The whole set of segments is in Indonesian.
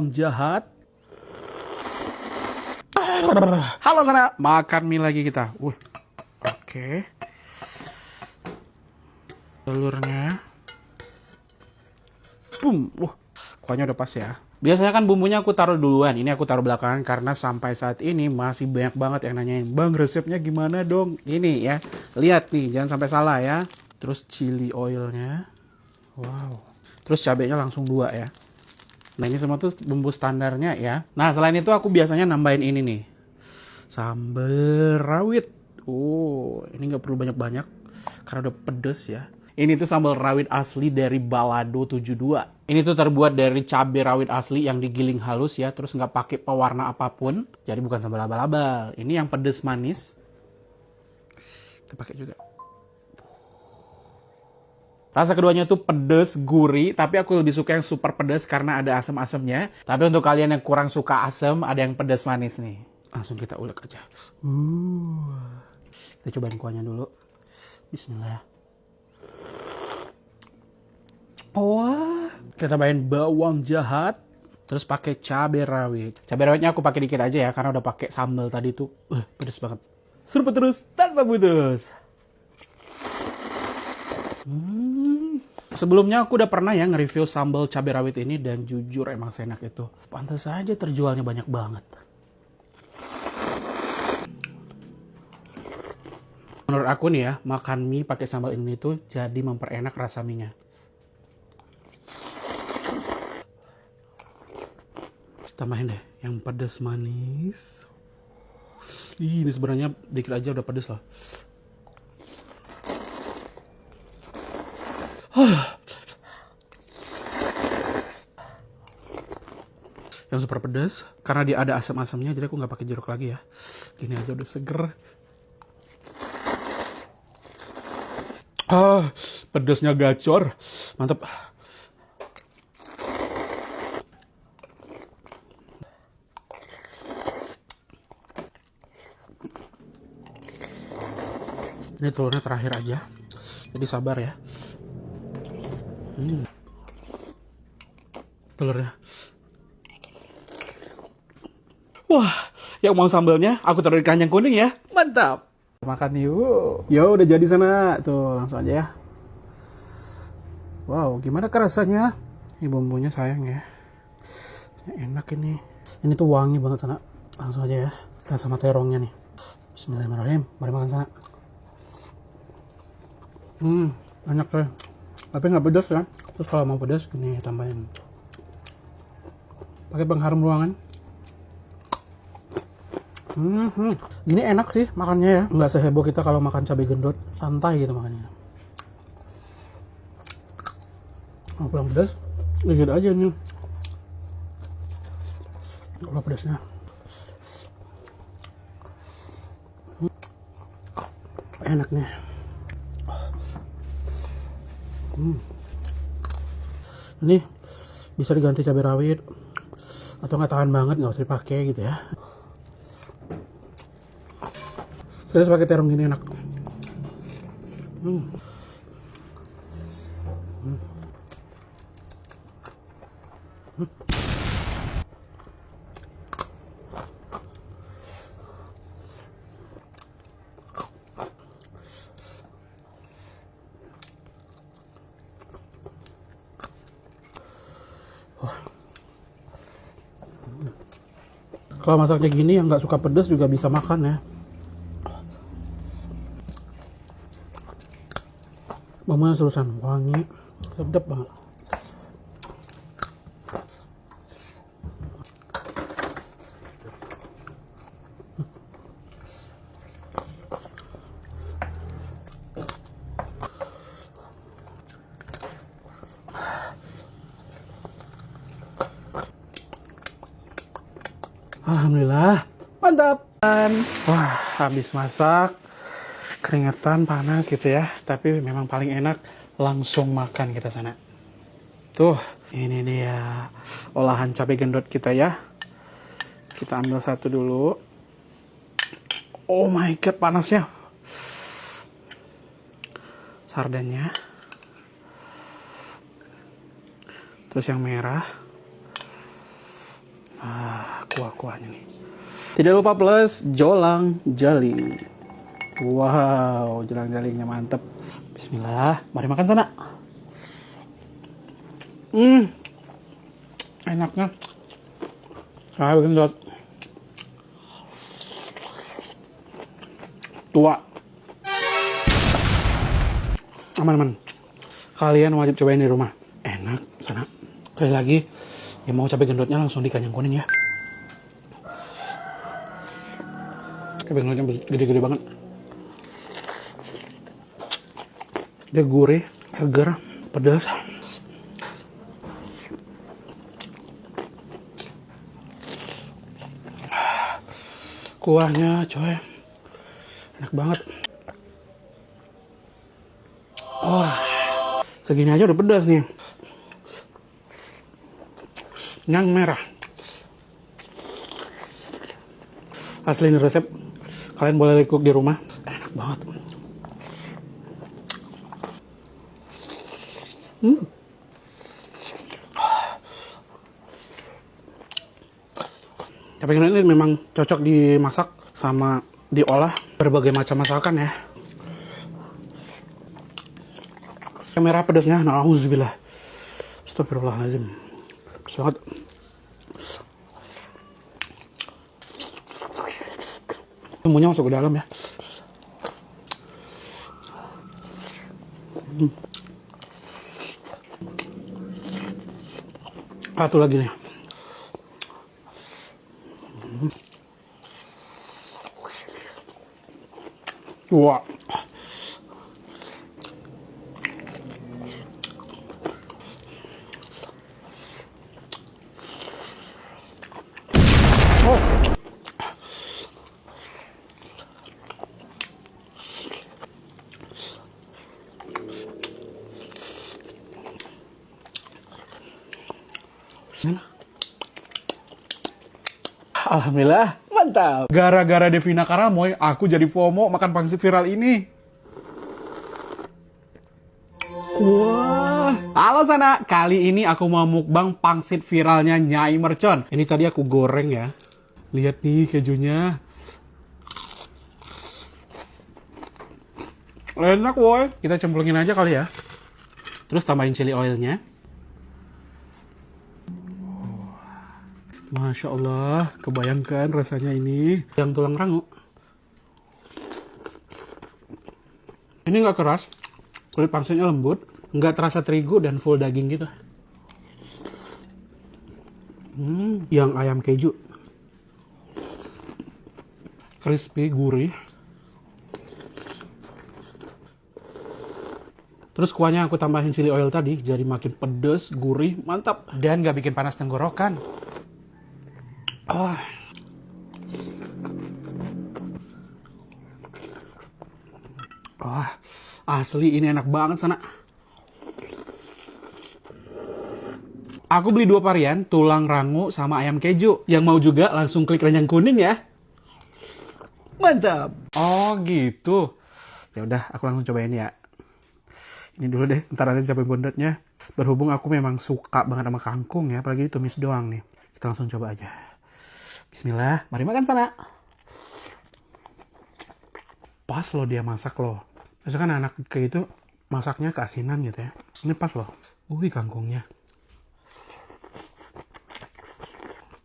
bawang jahat. Halo sana, makan mie lagi kita. Oke. Telurnya. Boom. Kuahnya udah pas ya. Biasanya kan bumbunya aku taruh duluan. Ini aku taruh belakangan karena sampai saat ini masih banyak banget yang nanyain, "Bang, resepnya gimana dong?" Ini ya. Lihat nih, jangan sampai salah ya. Terus chili oilnya. Wow. Terus cabenya langsung 2 ya. Nah, ini semua tuh bumbu standarnya ya. Nah, selain itu aku biasanya nambahin ini nih. Sambal rawit. Ini nggak perlu banyak-banyak karena udah pedes ya. Ini tuh sambal rawit asli dari Balado 72. Ini tuh terbuat dari cabai rawit asli yang digiling halus ya, terus nggak pakai pewarna apapun. Jadi bukan sambal abal-abal. Ini yang pedes manis. Kita pakai juga. Rasa keduanya tuh pedes, gurih, tapi aku lebih suka yang super pedes karena ada asam-asamnya. Tapi untuk kalian yang kurang suka asam, ada yang pedes manis nih. Langsung kita ulek aja. Kita cobain kuahnya dulu. Bismillah. Wah, kita tambahin bawang jahat, terus pakai cabai rawit. Cabai rawitnya aku pakai dikit aja ya, karena udah pakai sambal tadi tuh, pedes banget. Seruput terus tanpa putus. Sebelumnya aku udah pernah ya nge-review sambal cabai rawit ini dan jujur emang seenak itu. Pantas aja terjualnya banyak banget. Menurut aku nih ya, makan mie pakai sambal ini tuh jadi memperenak rasa mie-nya. Tambahin deh yang pedas manis. Ini sebenarnya dikit aja udah pedas loh. Yang super pedas karena dia ada asam-asamnya, jadi aku nggak pakai jeruk lagi ya. Gini aja udah seger. Pedasnya gacor, mantap. Ini telurnya terakhir aja, jadi sabar ya. Telurnya. Wah, yang mau sambalnya aku taruh di kacang kuning ya. Mantap. Makan yuk. Ya udah jadi sana. Tuh, langsung aja ya. Wow, gimana rasanya? Ini bumbunya sayang ya. Enak ini. Ini tuh wangi banget sana. Langsung aja ya. Kita sama terongnya nih. Bismillahirrahmanirrahim. Mari makan sana. Enak tuh. Tapi nggak pedas ya. Terus kalau mau pedas, gini tambahin. Pakai pengharum ruangan. Ini enak sih makannya ya. Nggak seheboh kita kalau makan cabai gendot. Santai gitu makannya. Kalau kurang pedas, lihat aja nih. Kalau pedasnya. Enak nih. Ini bisa diganti cabai rawit. Atau nggak tahan banget, nggak usah dipakai gitu ya. Terus pakai terong gini enak. Kalau masaknya gini yang nggak suka pedas juga bisa makan ya. Bumbunya serusan, wangi, sedap banget. Alhamdulillah, mantap. Wah, habis masak, keringetan, panas gitu ya. Tapi memang paling enak langsung makan kita sana. Tuh, ini dia olahan cabai gendot kita ya. Kita ambil satu dulu. Oh my god, panasnya. Sardennya. Terus yang merah. Kuah-kuahnya nih. Tidak lupa plus jolang jaling. Wow, jolang jalingnya mantep. Bismillah, mari makan sana. Enaknya. Saya bikin dot. Tua. Aman-aman. Kalian wajib cobain di rumah. Enak, sana. Sekali lagi, yang mau cabai gendotnya langsung di kacang kuning ya. Cabai gendotnya gede-gede banget. Dia gurih, segar, pedas. Kuahnya coy, enak banget. Wah, segini aja udah pedas nih. Yang merah. Asli ini resep. Kalian boleh cook di rumah. Enak banget. Cabai gendot ini memang cocok dimasak sama diolah berbagai macam masakan ya. Merah pedasnya, na'udzubillah. Astagfirullahaladzim. Sangat. Semuanya masuk ke dalam ya. Satu lagi nih. Wah. Alhamdulillah, mantap. Gara-gara Devina Karamoy, aku jadi FOMO makan pangsit viral ini. Wah. Halo sana, kali ini aku mau mukbang pangsit viralnya Nyai Mercon. Ini tadi aku goreng ya. Lihat nih kejunya. Enak woy. Kita cemplungin aja kali ya. Terus tambahin chili oilnya. Masya Allah, kebayangkan rasanya ini. Yang tulang rangu. Ini nggak keras, kulit pangsitnya lembut, nggak terasa terigu dan full daging gitu. Yang ayam keju. Crispy, gurih. Terus kuahnya aku tambahin chili oil tadi, jadi makin pedas, gurih, mantap. Dan nggak bikin panas tenggorokan. Asli ini enak banget sana. Aku beli 2 varian, tulang rangu sama ayam keju. Yang mau juga langsung klik keranjang kuning ya. Mantap. Oh gitu. Ya udah, aku langsung cobain ya. Ini dulu deh, ntar aja cabai gendotnya. Berhubung aku memang suka banget sama kangkung ya, apalagi ditumis doang nih. Kita langsung coba aja. Bismillah, mari makan sana. Pas loh dia masak loh. Biasanya kan anak kayak itu masaknya keasinan gitu ya. Ini pas loh. Kangkungnya.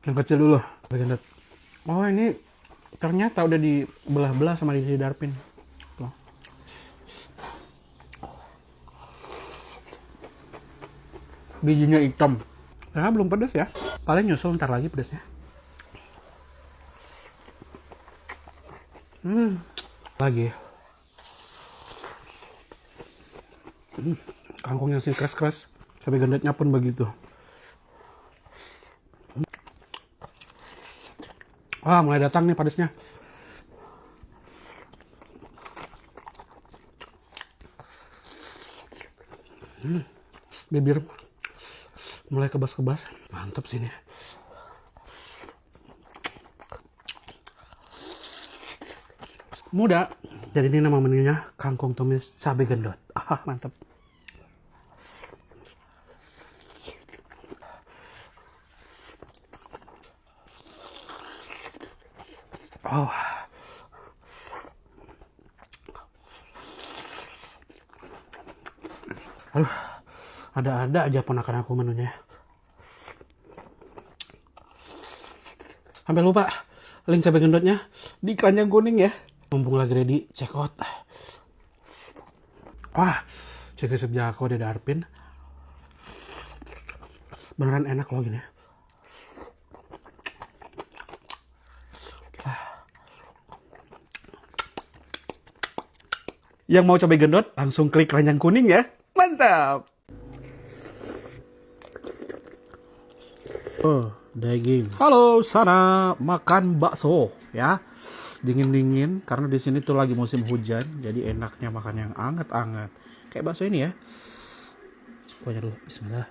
Yang kecil dulu. Oh ini ternyata udah dibelah-belah sama Didi Darpin. Tuh. Bijinya hitam. Ya belum pedas ya. Paling nyusul ntar lagi pedasnya. Lagi. Kangkungnya sih keras-keras. Cabai gendotnya pun begitu. Mulai datang nih pedasnya. Bibir mulai kebas-kebas. Mantap sih ini. Mudah. Jadi ini nama menunya kangkung tumis cabai gendot. Mantap. Aduh, ada aja ponakan aku menunya. Sampai lupa link cabai gendotnya di keranjang kuning ya. Mumpung lagi ready, check out. Wah, cek Jako dari Darpin. Beneran enak loh gini. Yang mau cabai gendot, langsung klik keranjang kuning ya. Mantap! Oh, daging. Halo, sana makan bakso ya. Dingin-dingin karena di sini tuh lagi musim hujan, jadi enaknya makan yang anget-anget. Kayak bakso ini ya. Kuahnya dulu, bismillah.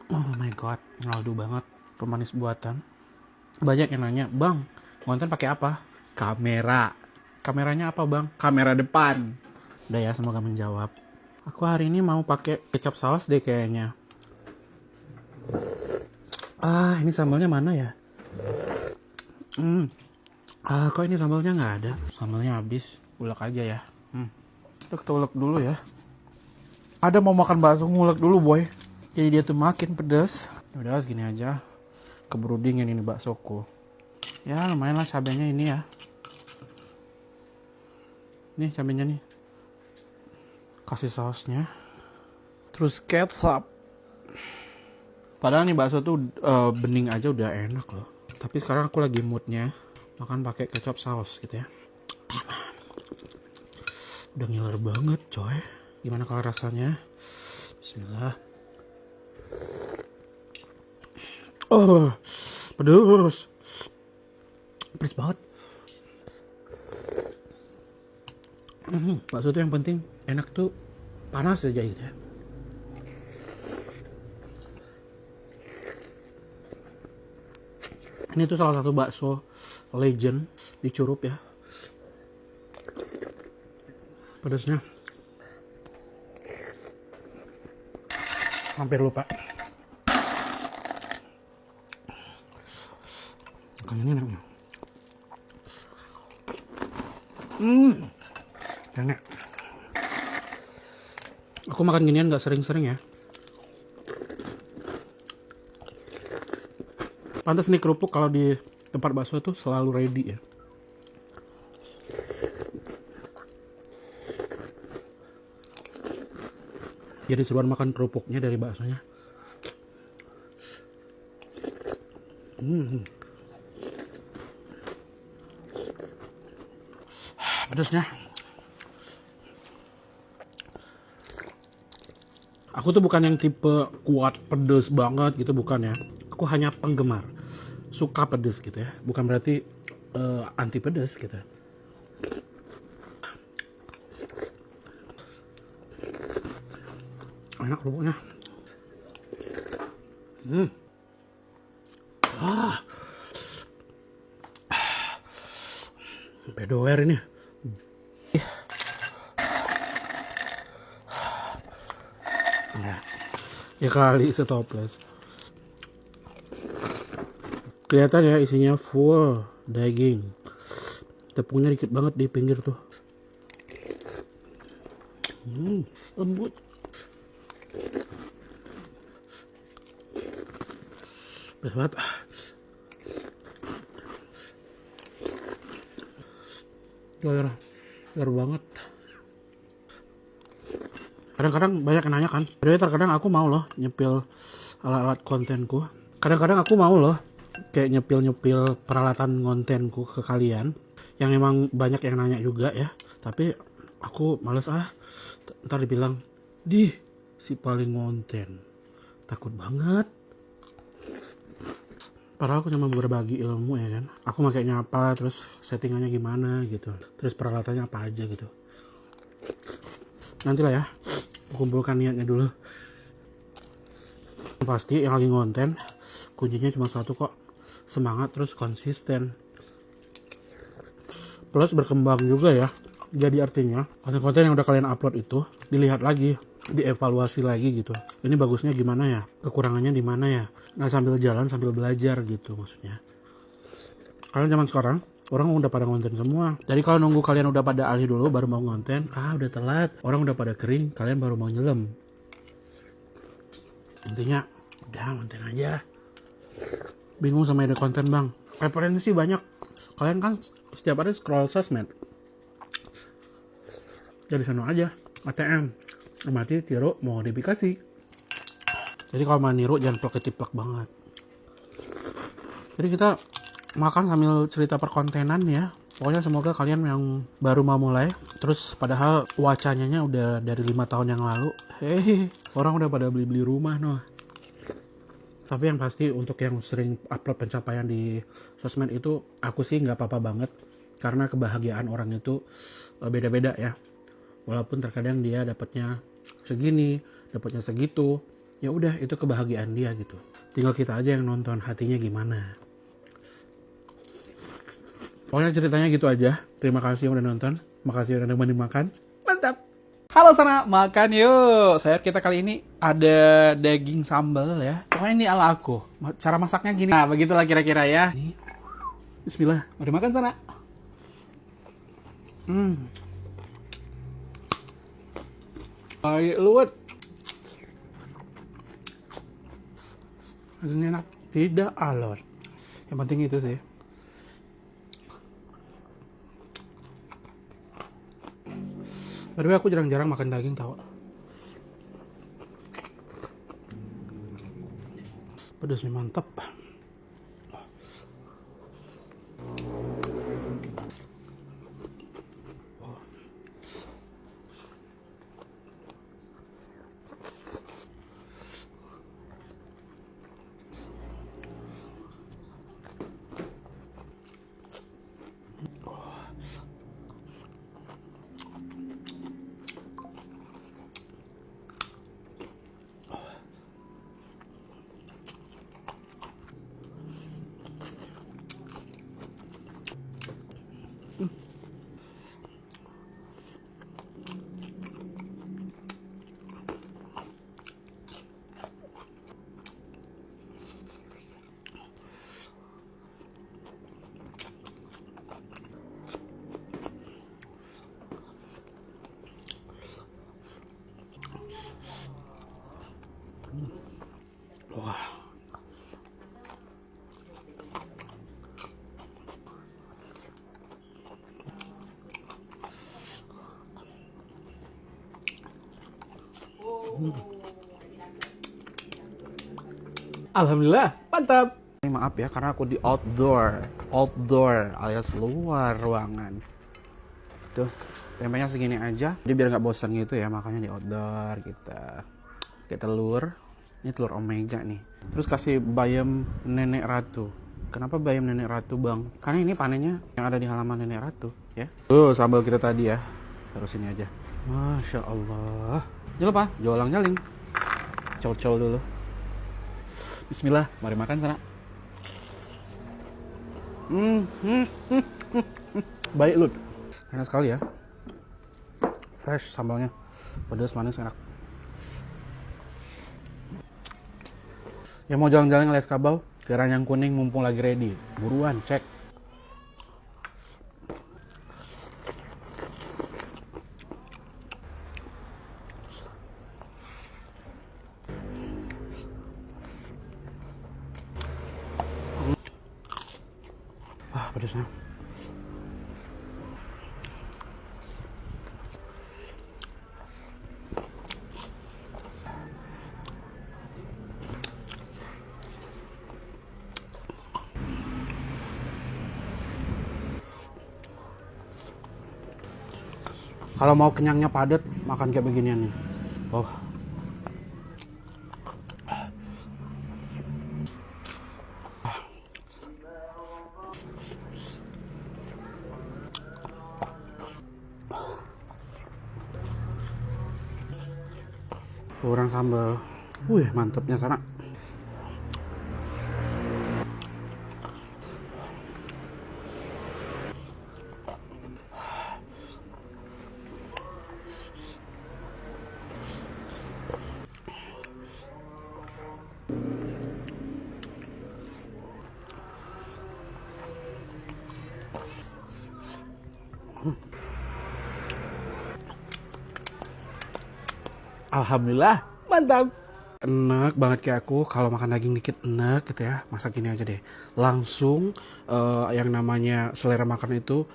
Oh my god, ngaldu banget, pemanis buatan. Banyak yang nanya, "Bang, konten pakai apa?" Kamera. Kameranya apa, Bang? Kamera depan. Udah ya, semoga menjawab. Aku hari ini mau pakai kecap saus deh kayaknya. Ini sambalnya mana ya? Kok ini sambalnya nggak ada? Sambalnya habis. Ulek aja ya. Kita ulek dulu ya. Ada mau makan bakso ngulek dulu, boy. Jadi dia tuh makin pedas. Udah segini aja. Keburu dingin ini baksoku. Ya lumayan lah cabenya ini ya. Nih cabenya nih. Kasih sausnya. Terus kecap. Padahal nih bakso tuh bening aja udah enak loh. Tapi sekarang aku lagi moodnya makan pakai kecap saus gitu ya. Udah ngiler banget coy. Gimana kalau rasanya? Bismillah. Oh, pedes. Pedes banget. Bakso tuh yang penting enak tuh panas aja gitu ya. Ini tuh salah satu bakso legend di Curup ya. Pedasnya hampir lupa. Makan ini enaknya. Enak. Aku makan ginian gak sering-sering ya. Pantas nih kerupuk kalau di tempat bakso tuh selalu ready ya. Jadi seruan makan kerupuknya dari baksonya. Pedasnya. Aku tuh bukan yang tipe kuat pedes banget gitu, bukan ya. Aku hanya penggemar. Suka pedes gitu ya. Bukan berarti anti pedes gitu. Enak kerupuknya. Sampai doer ini. Ya kali setoples. Kelihatan ya isinya full daging. Tepungnya dikit banget di pinggir tuh. Lembut. Pedas banget. Gair banget. Kadang-kadang banyak yang nanya kan. Jadi terkadang aku mau loh nyepil alat-alat kontenku. Kadang-kadang aku mau loh kayak nyepil-nyepil peralatan kontenku ke kalian. Yang memang banyak yang nanya juga ya. Tapi aku males ntar dibilang, si paling konten. Takut banget. Padahal aku cuma berbagi ilmu ya kan. Aku makainya apa, terus settingannya gimana gitu. Terus peralatannya apa aja gitu. Nantilah ya. Kumpulkan niatnya dulu. Pasti yang lagi ngonten kuncinya cuma satu kok, semangat terus konsisten, plus berkembang juga ya. Jadi artinya konten-konten yang udah kalian upload itu dilihat lagi, dievaluasi lagi gitu. Ini bagusnya gimana ya, kekurangannya di mana ya. Nah sambil jalan sambil belajar gitu maksudnya. Kalian zaman sekarang Orang udah pada ngonten semua. Jadi kalau nunggu kalian udah pada alih dulu baru mau ngonten, udah telat. Orang udah pada kering, kalian baru mau nyelam. Intinya, udah ngonten aja. Bingung sama ide konten bang. Preferensi banyak. Kalian kan setiap hari scroll sosmed. Jadi sana aja. ATM. Mati tiru modifikasi. Jadi kalau mau niru jangan plek-plek banget. Jadi kita makan sambil cerita perkontenan ya. Pokoknya semoga kalian yang baru mau mulai, terus padahal wacananya udah dari 5 tahun yang lalu. Orang udah pada beli-beli rumah noh. Tapi yang pasti untuk yang sering upload pencapaian di sosmed itu, aku sih nggak apa-apa banget. Karena kebahagiaan orang itu beda-beda ya. Walaupun terkadang dia dapatnya segini, dapatnya segitu, ya udah itu kebahagiaan dia gitu. Tinggal kita aja yang nonton hatinya gimana. Pokoknya ceritanya gitu aja. Terima kasih yang udah nonton. Makasih yang udah nemenin makan. Mantap. Halo sana, makan yuk. Sayur kita kali ini ada daging sambal ya. Pokoknya ini ala aku. Cara masaknya gini. Nah, begitulah kira-kira ya. Ini. Bismillah. Mari makan sana. Baik luwet. Rasanya enak. Tidak alot. Yang penting itu sih. By the way, aku jarang-jarang makan daging tau. Pedasnya mantap. Wah. Alhamdulillah, mantap. Maaf ya karena aku di outdoor alias luar ruangan. Tuh, tempenya segini aja. Jadi biar nggak bosan gitu ya, makanya di outdoor kita. Kayak telur. Ini telur omega nih. Terus kasih bayam nenek ratu. Kenapa bayam nenek ratu bang? Karena ini panennya yang ada di halaman nenek ratu ya. Tuh sambal kita tadi ya. Taruh sini aja. Masya Allah. Jangan lupa jolang jalin. Col-col dulu. Bismillah, mari makan sana. Baik Lut. Enak sekali ya. Fresh sambalnya. Pedas, manis, enak. Yang mau jalan-jalan alias Kabau, ke Ranyang Kuning mumpung lagi ready. Buruan, cek. Pedasnya. Kalau mau kenyangnya padat, makan kayak beginian nih. Oh. Kurang sambal. Wih, mantepnya sana. Alhamdulillah, mantap. Enak banget kayak aku kalau makan daging dikit enak gitu ya. Masak gini aja deh. Langsung yang namanya selera makan itu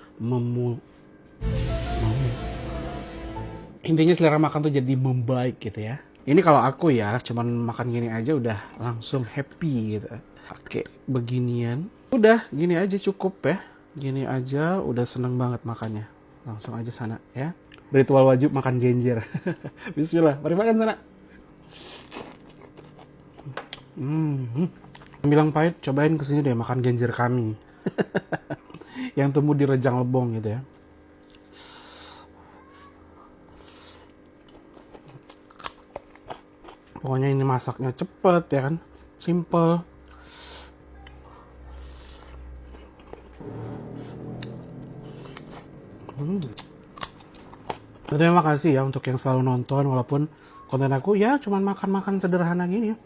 intinya selera makan tuh jadi membaik gitu ya. Ini kalau aku ya, cuman makan gini aja udah langsung happy gitu. Oke, beginian. Udah, gini aja cukup ya. Gini aja udah seneng banget makannya. Langsung aja sana ya. Ritual wajib makan genjer. Bismillah, mari makan sana. Bilang pahit, cobain kesini deh makan genjer kami. Yang tumbuh di Rejang Lebong gitu ya. Pokoknya ini masaknya cepet ya kan, simple. Terima kasih ya untuk yang selalu nonton walaupun konten aku ya cuman makan-makan sederhana gini ya.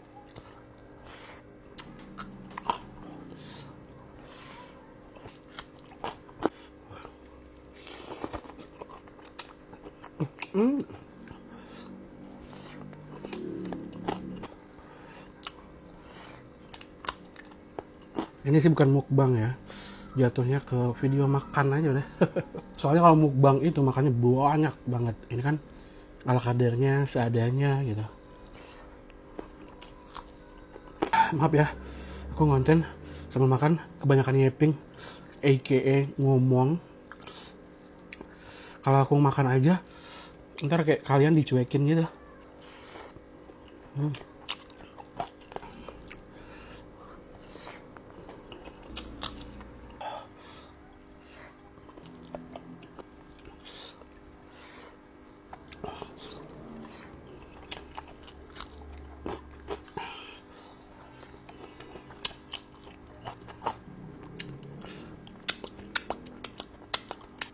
Ini sih bukan mukbang ya, jatuhnya ke video makan aja udah. Soalnya kalau mukbang itu makannya banyak banget. Ini kan ala kadarnya, seadanya gitu. Maaf ya, aku ngonten sambil makan, kebanyakan nyeping, aka ngomong. Kalau aku makan aja, ntar kayak kalian dicuekin gitu.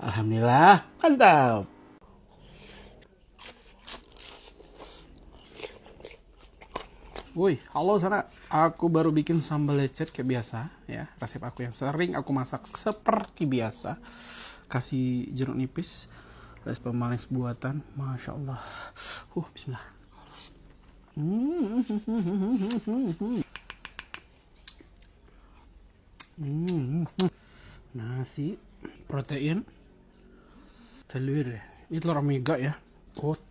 Alhamdulillah, mantap. Woi, halo sana. Aku baru bikin sambal lecet kayak biasa ya. Resep aku yang sering aku masak seperti biasa. Kasih jeruk nipis, kasih pemanis buatan. Masya Allah. Bismillah. Nasi, protein, telur. Ini telur omega ya.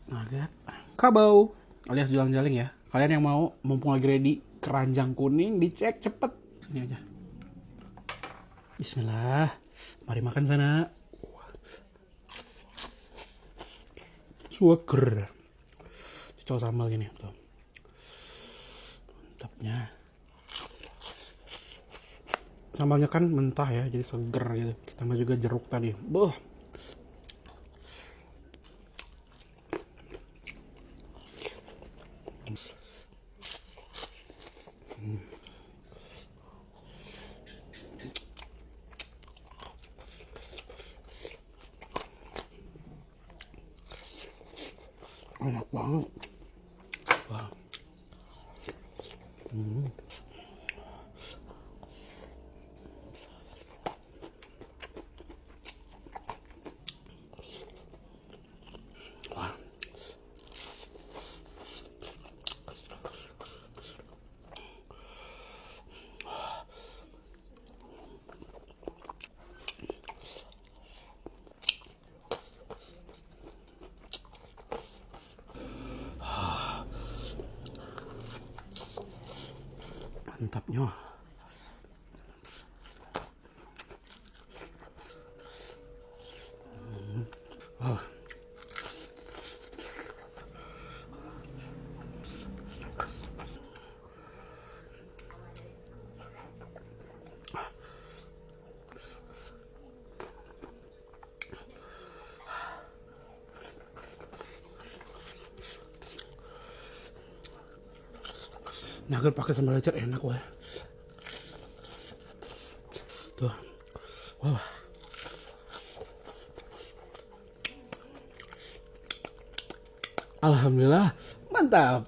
Nugget. Kabau alias jualan-jaling ya. Kalian yang mau, mumpung lagi ready, keranjang kuning, dicek cepet. Ini aja. Bismillah. Mari makan sana. Suager. Cocok sambal gini. Tuh. Mantapnya. Sambalnya kan mentah ya, jadi seger gitu. Tambah juga jeruk tadi. Enak banget. Wah. Wah. Mantapnya. Nugget pakai sambal lecet enak wah. Tuh. Wah. Alhamdulillah, mantap.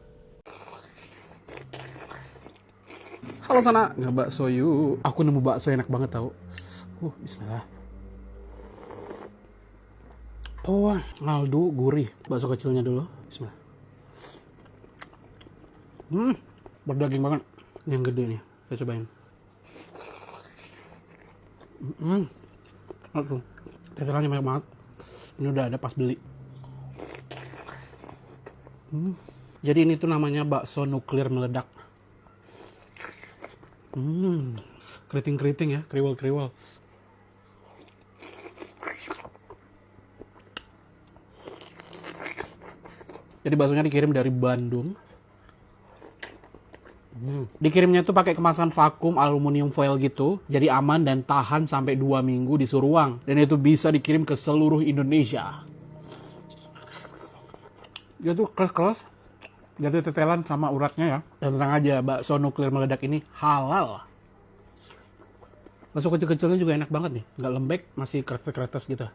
Halo sana, nggak bakso yuk. Aku nemu bakso enak banget tau. Bismillah. Oh, ngaldu gurih. Bakso kecilnya dulu. Bismillah. Berdaging banget. Yang gede nih, saya cobain. Aduh, tetelannya banyak banget. Ini udah ada pas beli. Jadi ini tuh namanya bakso nuklir meledak. Keriting-keriting ya, kriwel-kriwel. Jadi baksonya dikirim dari Bandung. Dikirimnya tuh pakai kemasan vakum aluminium foil gitu. Jadi aman dan tahan sampai 2 minggu di suhu ruang. Dan itu bisa dikirim ke seluruh Indonesia. Dia tuh keras-keras. Jadi tetelan sama uratnya ya. Dan tenang aja, bakso nuklir meledak ini halal. Bakso kecil-kecilnya juga enak banget nih. Nggak lembek, masih kretes-kretes gitu.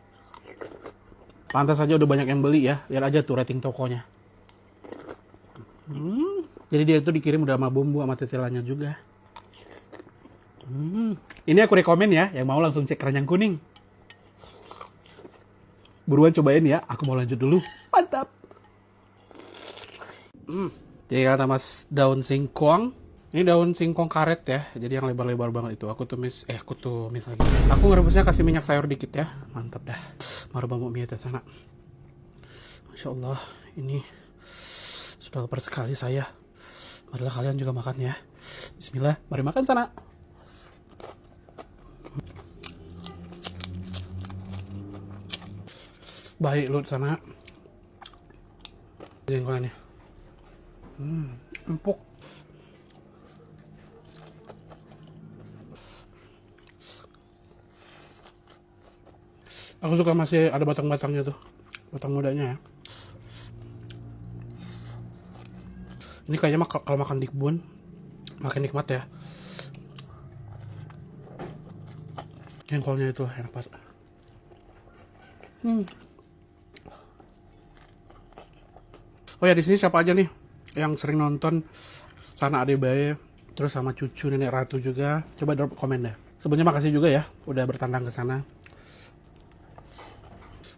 Pantas aja udah banyak yang beli ya. Lihat aja tuh rating tokonya. Jadi dia itu dikirim udah sama bumbu sama tetelannya juga. Ini aku rekomen ya. Yang mau langsung cek keranjang kuning. Buruan cobain ya. Aku mau lanjut dulu. Mantap. Jadi kata mas daun singkong. Ini daun singkong karet ya. Jadi yang lebar-lebar banget itu. Aku tumis lagi. Aku ngerebusnya kasih minyak sayur dikit ya. Mantap dah. Marah bambu mie sana. Masya Allah. Ini sudah lapar sekali saya. Marilah kalian juga makan ya. Bismillah. Mari makan sana. Baik lu sana. Jengkolannya. Empuk. Aku suka masih ada batang-batangnya tuh. Batang mudanya ya. Ini kayaknya kalau makan di kebun makin nikmat ya. Jengkolnya itu enak banget. Oh ya, di sini siapa aja nih yang sering nonton Sana Ade Bae, terus sama cucu Nenek Ratu juga, coba drop komen deh. Sebenarnya makasih juga ya udah bertandang ke sana.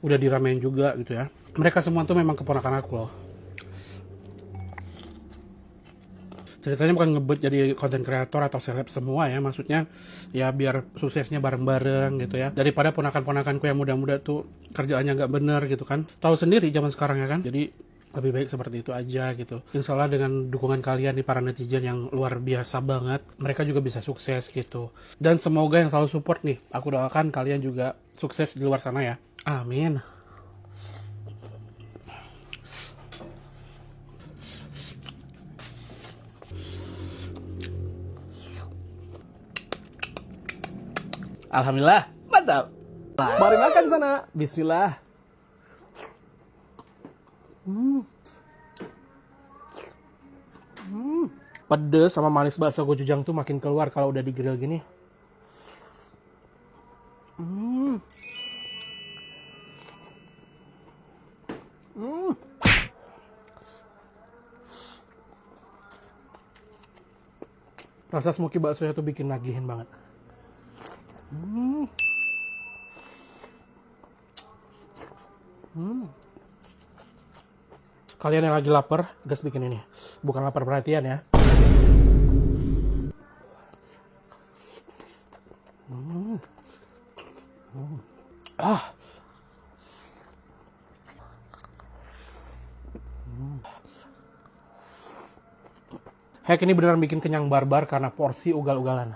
Udah diramein juga gitu ya. Mereka semua tuh memang keponakan aku loh. Ceritanya bukan ngebut jadi konten kreator atau seleb semua ya, maksudnya ya biar suksesnya bareng-bareng gitu ya. Daripada ponakan-ponakanku yang muda-muda tuh kerjaannya nggak bener gitu kan. Tahu sendiri zaman sekarang ya kan. Jadi lebih baik seperti itu aja gitu. Insya Allah dengan dukungan kalian di para netizen yang luar biasa banget, mereka juga bisa sukses gitu. Dan semoga yang selalu support nih, aku doakan kalian juga sukses di luar sana ya. Amin. Alhamdulillah, mantap. Mari makan sana. Bismillah. Pedes sama manis bakso gochujang tuh makin keluar kalau udah digrill gini. Rasa smoky baksonya tuh bikin nagihin banget. Kalian yang lagi lapar, gas bikin ini. Bukan lapar perhatian ya. Hek ini beneran bikin kenyang barbar karena porsi ugal-ugalan.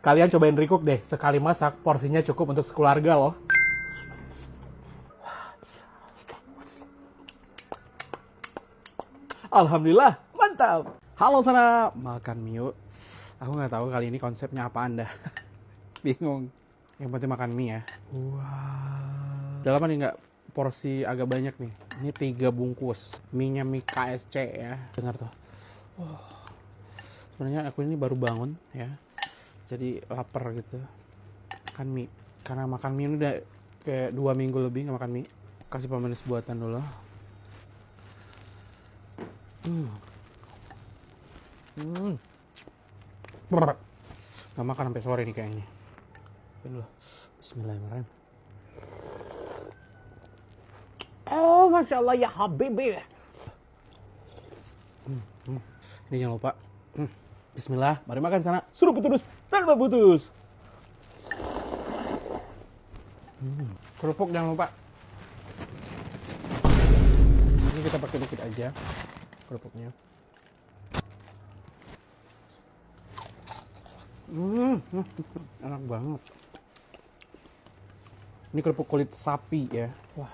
Kalian cobain recook deh, sekali masak porsinya cukup untuk sekeluarga loh. Alhamdulillah, mantap. Halo sana, makan mie. Aku nggak tahu kali ini konsepnya apa Anda. Bingung. Yang penting makan mie ya. Wow. Udah lama nih nggak porsi agak banyak nih. Ini 3 bungkus. Mie-nya mie KSC ya. Dengar tuh. Sebenarnya aku ini baru bangun ya. Jadi lapar gitu. Makan mie. Karena makan mie ini udah Kayak 2 minggu lebih nggak makan mie. Kasih pemanis buatan dulu. Nggak makan sampai sore nih kayaknya. Dulu. Bismillahirrahmanirrahim. Oh, Masya Allah ya Habibi. Ini jangan lupa. Bismillah, mari makan sana. Suruh putus, tanpa putus. Kerupuk jangan lupa. Ini kita pakai dikit aja kerupuknya. Enak banget. Ini kerupuk kulit sapi ya. Wah.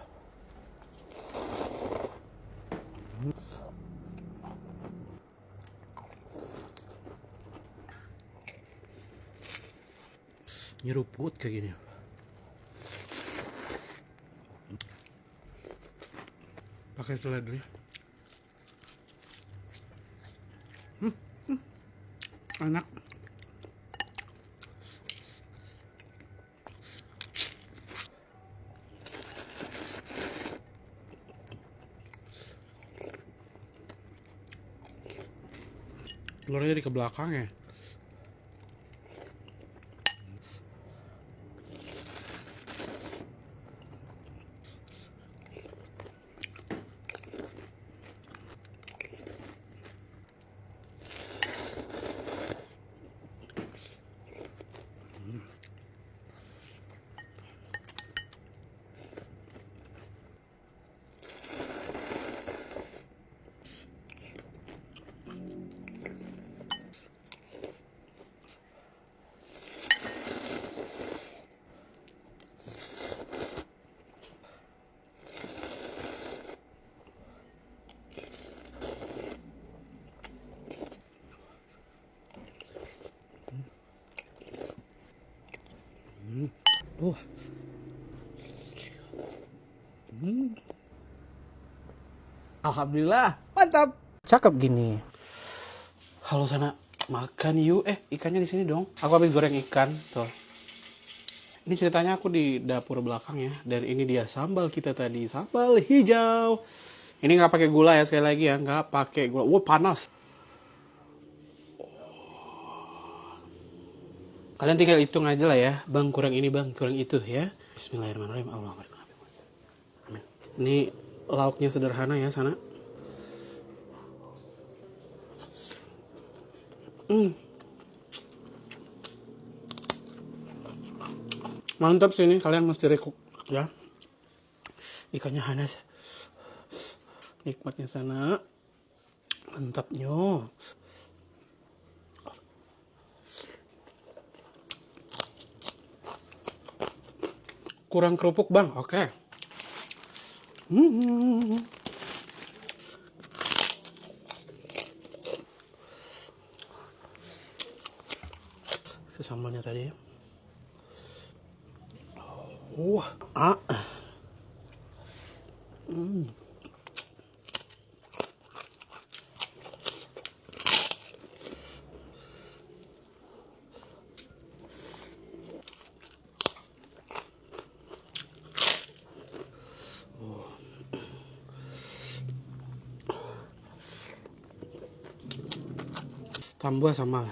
Nyeruput kayak gini. Pakai seledri. Enak. Telurnya di ke belakang ya. Alhamdulillah, mantap. Cakep gini. Halo sana, makan yuk. Ikannya di sini dong. Aku habis goreng ikan, tuh. Ini ceritanya aku di dapur belakang ya. Dan ini dia sambal kita tadi, sambal hijau. Ini nggak pakai gula ya, sekali lagi ya, nggak pakai gula. Wah, panas. Kalian tinggal hitung aja lah ya, bang kurang ini, bang kurang itu ya. Bismillahirrahmanirrahim. Allahumma. Amin. Ini lauknya sederhana ya sana. Mantap sih ini, kalian mesti recook ya. Ikannya panas. Nikmatnya sana. Mantapnya. Kurang kerupuk bang, oke. Sambalnya tadi. Wah, tambah sama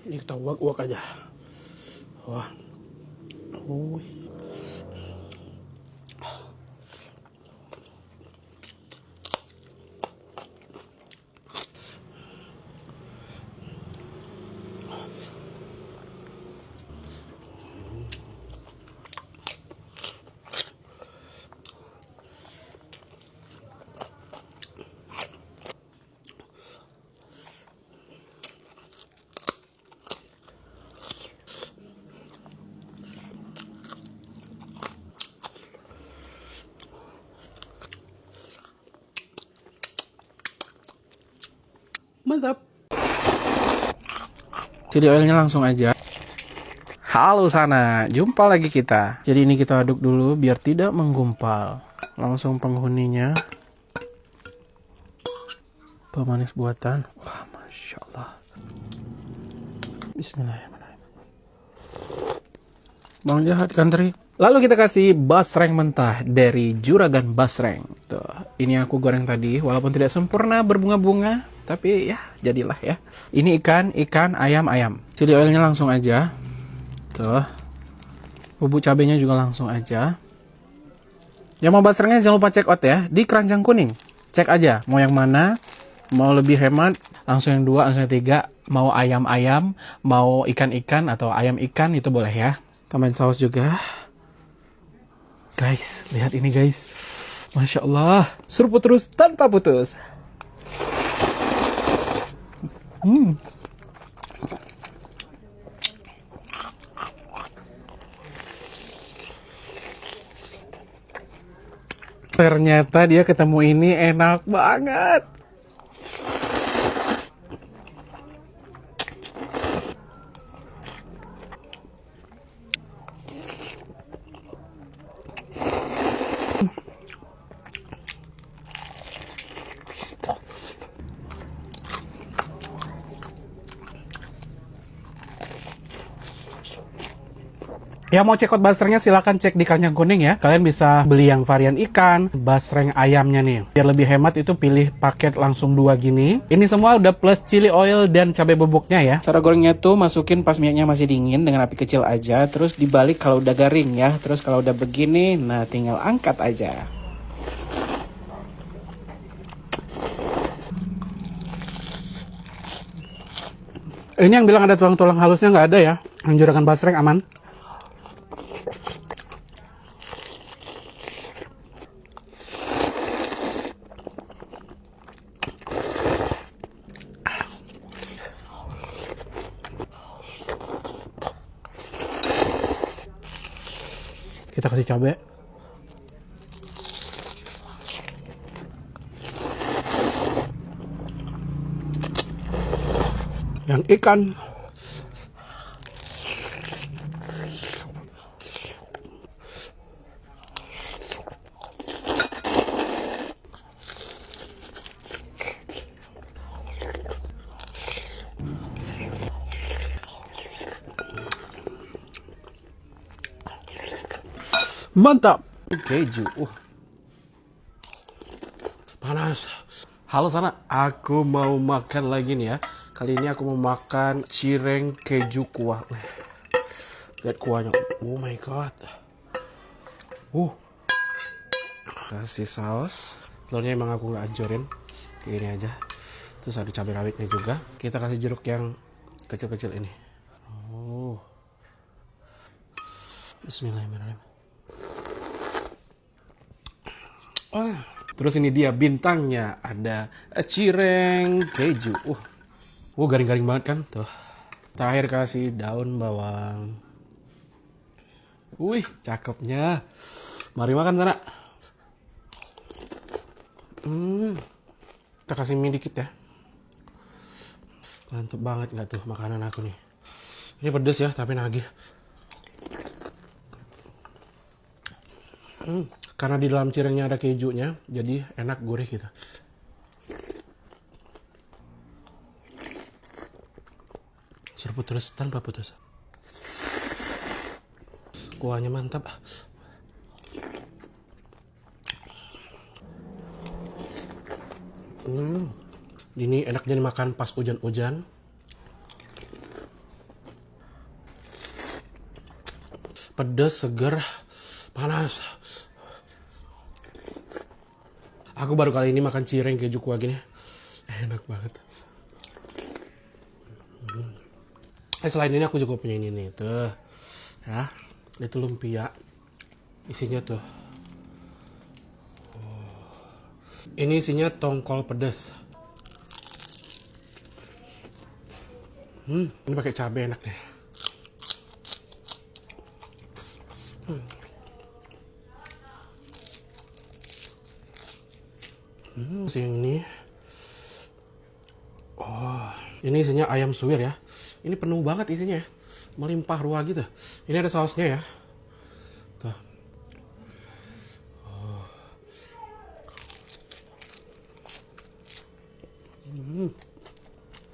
ini kita uak-uak aja. Wah. Mantap. Chili oilnya langsung aja. Halo sana, jumpa lagi kita. Jadi ini kita aduk dulu biar tidak menggumpal. Langsung penghuninya. Pemanis buatan. Wah, Masya Allah. Bismillahirrahmanirrahim. Bang jahat kan teri. Lalu kita kasih basreng mentah dari Juragan Basreng. Tuh, ini aku goreng tadi, walaupun tidak sempurna berbunga-bunga, tapi ya jadilah ya. Ini ikan, ayam. Chili oilnya langsung aja. Tuh, bubuk cabenya juga langsung aja. Yang mau basrengnya jangan lupa check out ya di keranjang kuning. Cek aja mau yang mana, mau lebih hemat langsung yang 2, langsung yang 3. Mau ayam-ayam, mau ikan-ikan atau ayam ikan itu boleh ya. Tambahin saus juga. Guys, lihat ini guys. Masya Allah. Seruput terus tanpa putus. Ternyata dia ketemu ini enak banget. Ya mau cek out basrengnya silahkan cek di keranjang kuning ya. Kalian bisa beli yang varian ikan, basreng ayamnya nih. Biar lebih hemat itu pilih paket langsung 2 gini. Ini semua udah plus chili oil dan cabai bubuknya ya. Cara gorengnya tuh masukin pas minyaknya masih dingin dengan api kecil aja. Terus dibalik kalau udah garing ya. Terus kalau udah begini, nah tinggal angkat aja. Ini yang bilang ada tulang-tulang halusnya nggak ada ya. Yang Juragan Basreng aman. Kita kasih cabai. Yang ikan. Mantap. Keju. Panas. Halo sana, aku mau makan lagi nih ya. Kali ini aku mau makan cireng keju kuah. Lihat kuahnya. Oh my god. Kasih saus. Telurnya emang aku nggak hancurin. Kayak ini aja. Terus ada cabai rawitnya juga. Kita kasih jeruk yang kecil-kecil ini. Bismillahirrahmanirrahim. Terus ini dia bintangnya, ada cireng keju. Garing-garing banget kan tuh. Terakhir kasih daun bawang. Cakepnya. Mari makan sana. Kita kasih mie dikit ya. Mantep banget nggak tuh makanan aku nih. Ini pedes ya tapi nagih. Karena di dalam cirengnya ada kejunya, jadi enak gurih gitu. Seruput terus tanpa putus. Kuahnya mantap. Ini enaknya dimakan pas hujan-hujan. Pedas, seger, panas. Aku baru kali ini makan cireng keju kuah gini. Enak banget. Selain ini aku juga punya ini nih. Tuh. Ya. Itu lumpia. Isinya tuh. Ini isinya tongkol pedas. Ini pakai cabai enak deh. Yang ini. Ini isinya ayam suwir ya. Ini penuh banget isinya. melimpah ruah gitu. Ini ada sausnya ya. Tuh.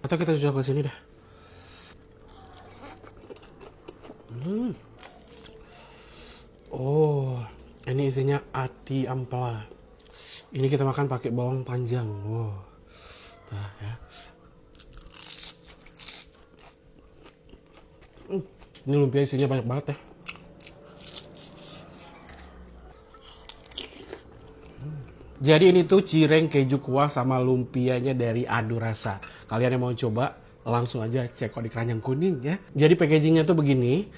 Atau kita jual ke sini dah. Oh, ini isinya ati ampela. Ini kita makan pakai bawang panjang. Wow. Nah, ya. Ini lumpia isinya banyak banget ya. Jadi ini tuh cireng keju kuah sama lumpianya dari Adu Rasa. Kalian yang mau coba langsung aja cek kok di keranjang kuning ya. Jadi packagingnya tuh begini.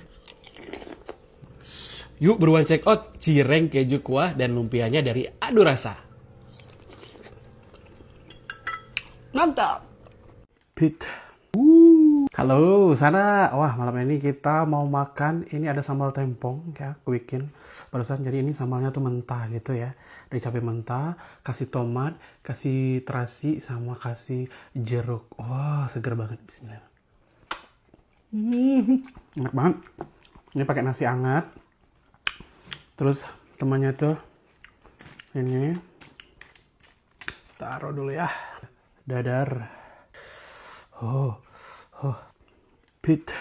Yuk beruan check out cireng keju kuah dan lumpianya dari Adu Rasa. Mantap. Pit. Halo sana. Wah, malam ini kita mau makan. Ini ada sambal tempong ya, aku bikin barusan. Jadi ini sambalnya tuh mentah gitu ya. Dari cabai mentah, kasih tomat, kasih terasi, sama kasih jeruk. Wah, seger banget. Bismillah. Enak banget. Ini pakai nasi hangat. Terus temannya tuh ini. Taruh dulu ya. Dadar. Pit.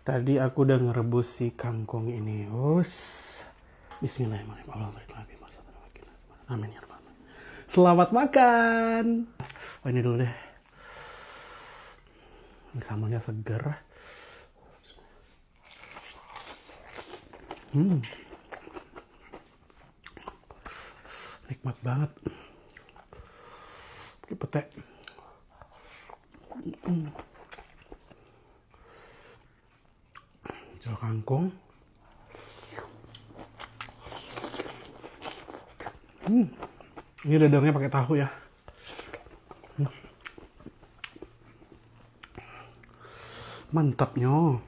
Tadi aku udah ngerebus si kangkung ini. Bismillahirrahmanirrahim. Amin ya rabbal alamin. Selamat makan. Oh, ini dulu deh. Ini sambalnya seger. Nikmat banget. Pakai pete. Jol kangkung. Ini dadarnya pakai tahu ya. Mantapnya.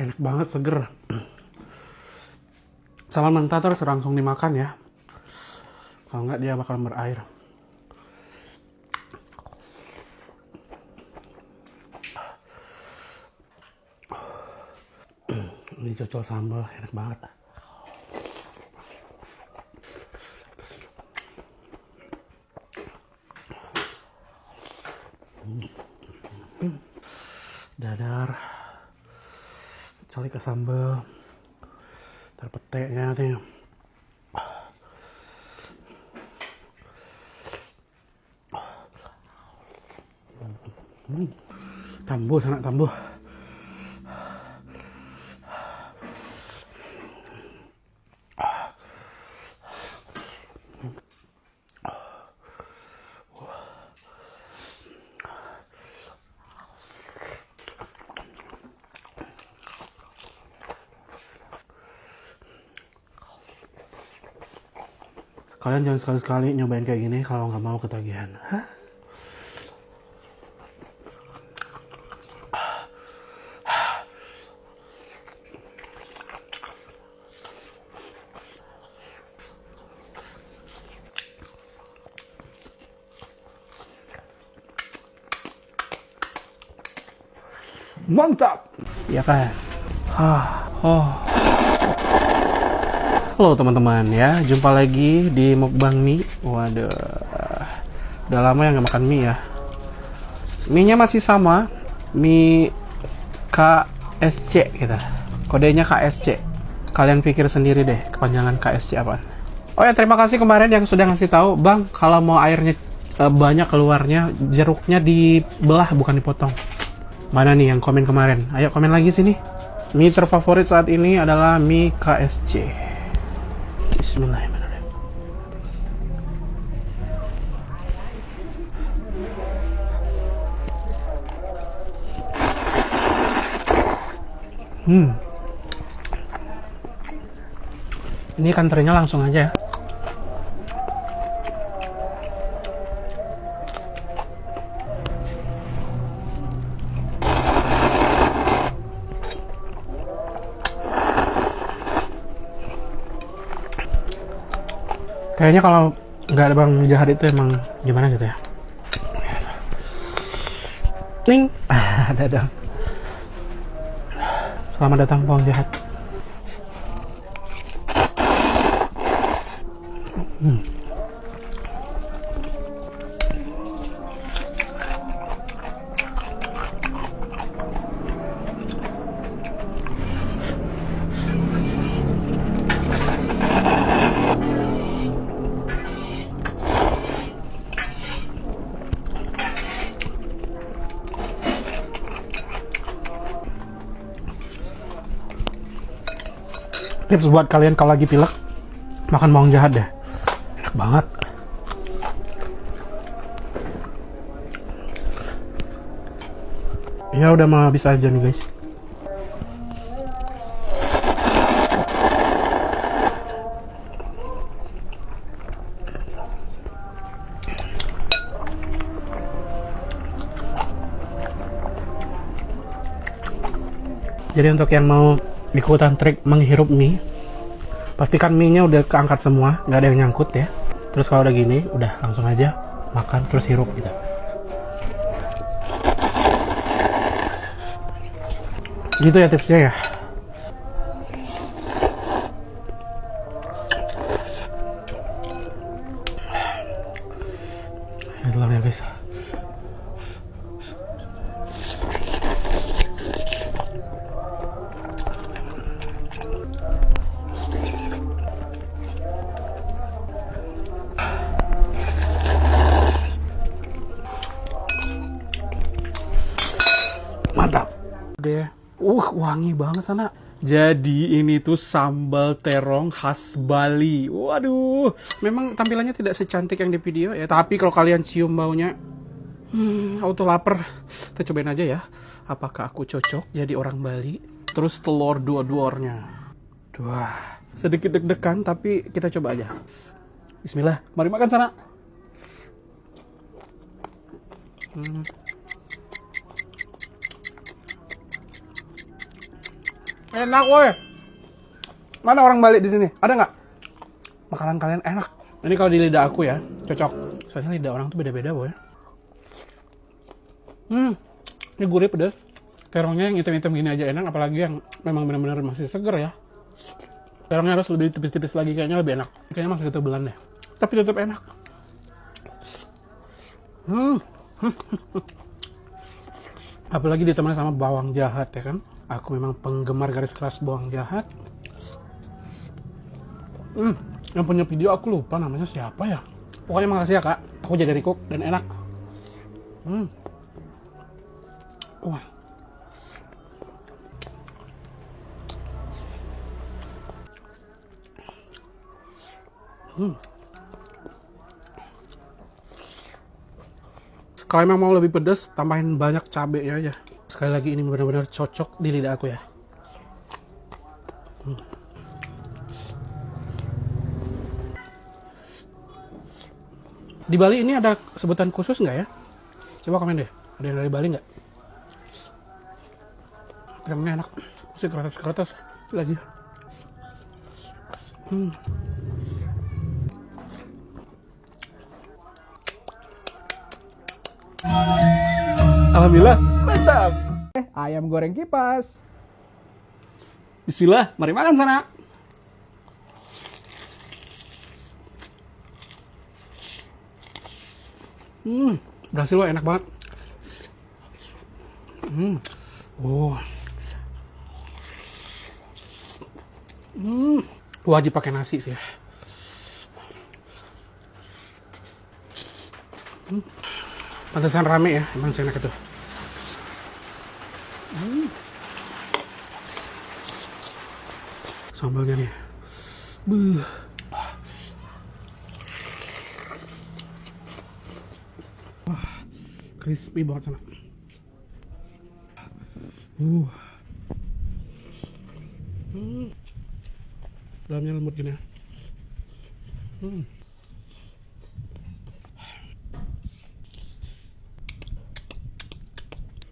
Enak banget, seger. Sambal mentah terus langsung dimakan ya. Kalau nggak dia bakal berair. Ini cocok sambal, enak banget. Dadar. Cari ke sambal, terpeteknya sih. Tambuh sana tambuh. Kalian jangan sekali-sekali nyobain kayak gini kalau nggak mau ketagihan. Hah? Mantap! Ya kan? Halo teman-teman ya, jumpa lagi di mukbang mie. Waduh, udah lama ya nggak makan mie ya. Mie-nya masih sama, mie KSC kita. Kodenya KSC. Kalian pikir sendiri deh kepanjangan KSC apa. Oh ya, terima kasih kemarin yang sudah ngasih tahu, Bang, kalau mau airnya banyak keluarnya, jeruknya dibelah bukan dipotong. Mana nih yang komen kemarin? Ayo komen lagi sini. Mie terfavorit saat ini adalah mie KSC. Bismillahirrahmanirrahim. Ini ikan terinya langsung aja ya. Kayaknya kalau nggak ada Bang Jahat itu emang gimana gitu ya. Ning, ada dong. Selamat datang Bang Jahat. Tips buat kalian kalau lagi pilek, makan bawang jahat deh. Enak banget. Ya udah mau habis aja nih guys. Jadi untuk yang mau ikutan trik menghirup mie, pastikan mie-nya udah keangkat semua, nggak ada yang nyangkut ya. Terus kalau udah gini, udah langsung aja makan terus hirup gitu. Gitu ya tipsnya ya. Ini telurnya guys. Mantap deh. Wangi banget sana. Jadi ini tuh sambal terong khas Bali. Waduh, memang tampilannya tidak secantik yang di video ya, tapi kalau kalian cium baunya, auto lapar. Kita cobain aja ya, apakah aku cocok jadi orang Bali. Terus telur dua-duornya. Wah, sedikit deg-degan tapi kita coba aja. Bismillah, mari makan sana. Enak woy. Mana orang Bali di sini? Ada nggak? Makanan kalian enak. Ini kalau di lidah aku ya, cocok. Soalnya lidah orang tuh beda-beda woy. Ini gurih pedas. Terongnya yang hitam-hitam gini aja enak, apalagi yang memang benar-benar masih seger ya. Terongnya harus lebih tipis-tipis lagi, kayaknya lebih enak. Kayaknya masih ketebelan deh. Tapi tetap enak. Apalagi ditemani sama bawang jahat ya kan. Aku memang penggemar garis keras bawang jahat. Yang punya video aku lupa namanya siapa ya. Pokoknya makasih ya kak. Aku jaga recook dan enak. Wah. Kalau emang mau lebih pedas, tambahin banyak cabenya aja. Sekali lagi ini benar-benar cocok di lidah aku ya. Di Bali ini ada sebutan khusus nggak ya? Coba komen deh. Ada yang dari Bali nggak? Kremnya enak. Masih keretas-keretas lagi. Alhamdulillah, mantap. Ayam goreng kipas. Bismillah, mari makan sana. Berhasil loh, enak banget. Wajib pakai nasi sih ya. Pantesan rame ya, emang enak itu. Sambalnya nih. Wah, crispy banget sana. Dalamnya lembut gini.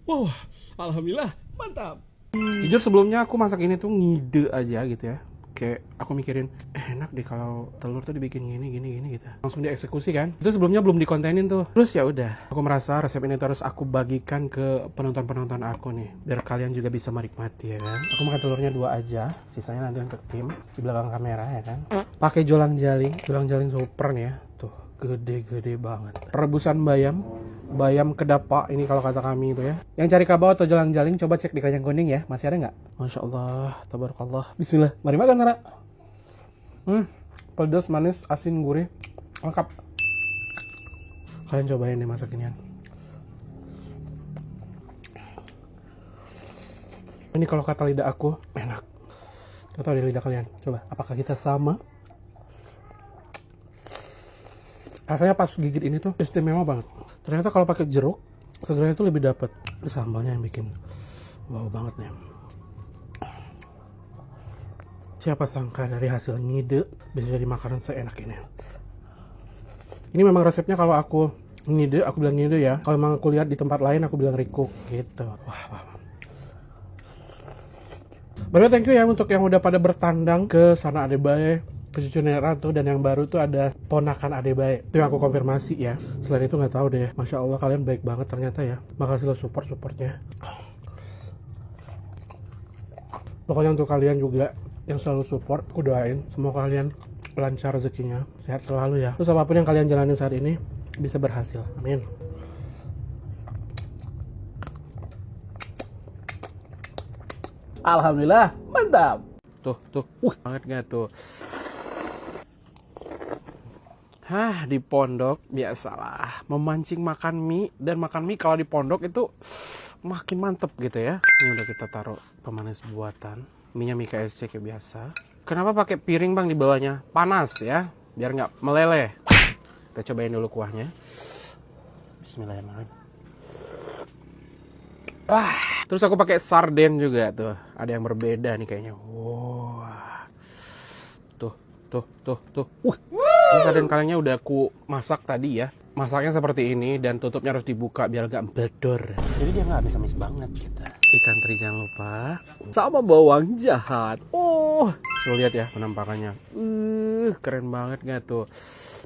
Wow, alhamdulillah, mantap. Jujur sebelumnya aku masak ini tuh ngide aja gitu ya. Kayak aku mikirin enak deh kalau telur tuh dibikin gini gitu. Langsung dieksekusi kan. Itu sebelumnya belum dikontenin tuh. Terus ya udah, aku merasa resep ini terus aku bagikan ke penonton-penonton aku nih, biar kalian juga bisa menikmati ya kan. Aku makan telurnya 2 aja, sisanya nanti untuk tim di belakang kamera ya kan. Pakai jolang-jaling super nih ya. Tuh, gede-gede banget. Rebusan bayam kedapa ini kalau kata kami itu ya. Yang cari kabau atau jalang-jaling coba cek di kacang kuning ya. Masih ada nggak? Masya Allah, tabarakallah. Bismillah. Mari makan Sarah. Pedas, manis, asin, gurih, lengkap. Kalian cobain deh masak inian. Ini kalau kata lidah aku enak. Gak tau di lidah kalian. Coba, apakah kita sama? Rasanya pas gigit ini tuh istimewa banget. Ternyata kalau pakai jeruk, segernya itu lebih dapet. Sambalnya yang bikin wow banget nih. Siapa sangka dari hasil ngide bisa jadi makanan seenak ini. Ini memang resepnya kalau aku ngide, aku bilang ngide ya. Kalau memang aku lihat di tempat lain, aku bilang recook gitu. Wah. Baru thank you ya untuk yang udah pada bertandang ke Sana Adebae, ke Cucu Nenek Ratu, dan yang baru tuh ada ponakan Adebae. Itu yang aku konfirmasi ya. Selain itu nggak tahu deh. Masya Allah kalian baik banget ternyata ya. Makasih lo supportnya. Pokoknya untuk kalian juga yang selalu support, aku doain semoga kalian lancar rezekinya, sehat selalu ya. Terus apapun yang kalian jalanin saat ini bisa berhasil. Amin. Alhamdulillah, mantap. Tuh. Banget gak tuh? Di pondok biasalah memancing makan mie, dan makan mie kalau di pondok itu makin mantep gitu ya. Ini udah kita taruh pemanis buatan. Mie-nya mie KSC kayak biasa. Kenapa pakai piring bang di bawahnya? Panas ya, biar nggak meleleh. Kita cobain dulu kuahnya. Bismillahirrahmanirrahim. Terus aku pakai sarden juga tuh. Ada yang berbeda nih kayaknya. Wah. Tuh. Ini sarden kalengnya udah aku masak tadi ya. Masaknya seperti ini dan tutupnya harus dibuka biar gak bedor. Jadi dia gak habis-habis banget kita. Ikan teri jangan lupa. Sama bawang jahat. Oh, tuh lihat ya penampakannya. Keren banget gak tuh?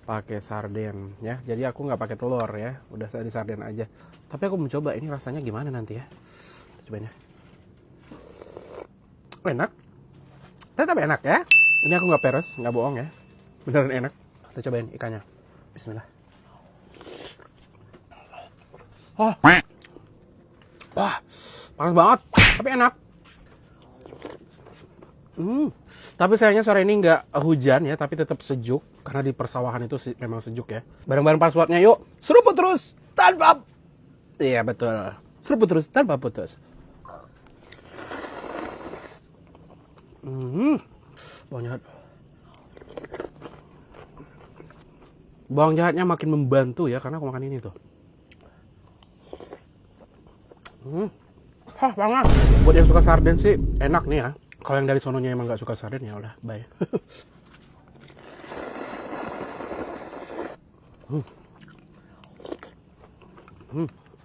Pakai sarden ya. Jadi aku nggak pakai telur ya. Udah saya di sarden aja. Tapi aku mencoba ini rasanya gimana nanti ya. Cobain ya. Enak. Tetap enak ya. Ini aku nggak peres, nggak bohong ya. Beneran enak. Kita cobain ikannya. Bismillah. Wah, panas banget, tapi enak. Tapi sayangnya sore ini nggak hujan ya, tapi tetap sejuk karena di persawahan itu memang sejuk ya. Bareng-bareng passwordnya yuk, seruput terus tanpa. Iya betul, seruput terus tanpa putus. Bawang jahat. Bawang jahatnya makin membantu ya karena aku makan ini tuh. Banget. Buat yang suka sarden sih enak nih ya. Kalau yang dari sononya emang nggak suka sarden ya udah bye.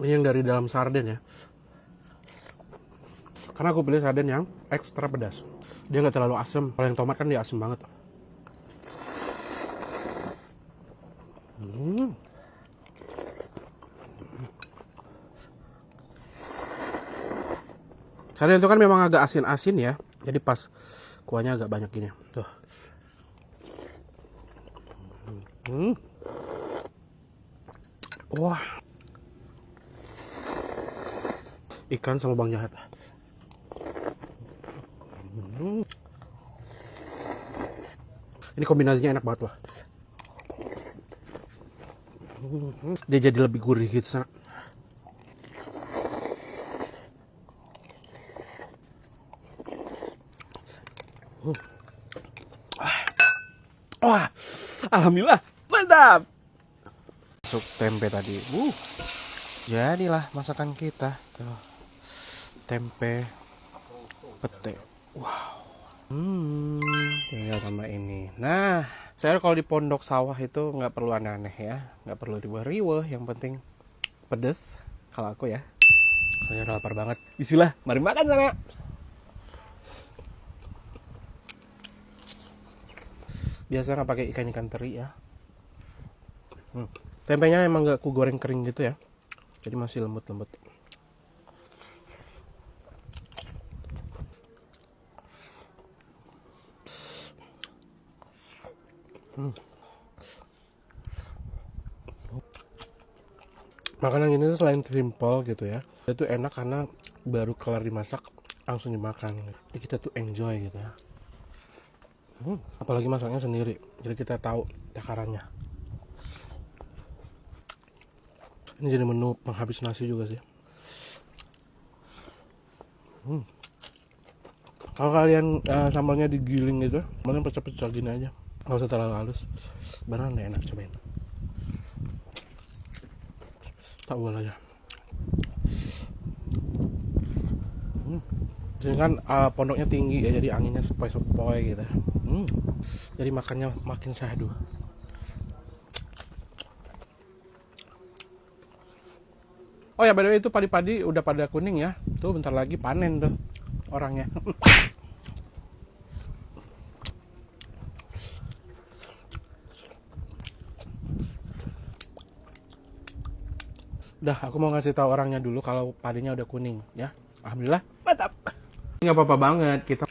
Ini yang dari dalam sarden ya. Karena aku pilih sarden yang ekstra pedas. Dia nggak terlalu asam. Kalau yang tomat kan dia asam banget. Sarden itu kan memang agak asin-asin ya. Jadi pas kuahnya agak banyak gini. Tuh. Wah. Ikan sama bawang jahat. Ini kombinasinya enak banget loh. Dia jadi lebih gurih gitu sana. Wah, alhamdulillah, mantap. Masuk tempe tadi. Jadilah masakan kita. Tuh. Tempe pete. Wow. Tinggal tambah ini. Nah, saya kalau di pondok sawah itu nggak perlu aneh-aneh ya, nggak perlu riweh-riweh, yang penting pedes. Kalau aku ya, saya udah lapar banget. Bismillah, mari makan sana. Biasa nggak pakai ikan teri ya. Tempenya emang nggak aku goreng kering gitu ya, jadi masih lembut-lembut. Makanan ini tuh selain simple gitu ya, itu enak karena baru kelar dimasak langsung dimakan. Jadi kita tuh enjoy gitu ya. Apalagi masaknya sendiri, jadi kita tahu takarannya. Ini jadi menu penghabis nasi juga sih. Kalau kalian sambalnya digiling gitu, kalian pecah-pecah gini aja, nggak usah terlalu halus. Beneran enak, cobain. Tak boleh aja. Sini kan pondoknya tinggi ya, jadi anginnya sepoi-sepoi gitu. Jadi makannya makin syahdu. Oh ya, by the way, itu padi-padi udah pada kuning ya. Tuh bentar lagi panen tuh orangnya. Udah, aku mau ngasih tahu orangnya dulu kalau padinya udah kuning ya. Alhamdulillah, mantap. Nggak apa-apa banget kita.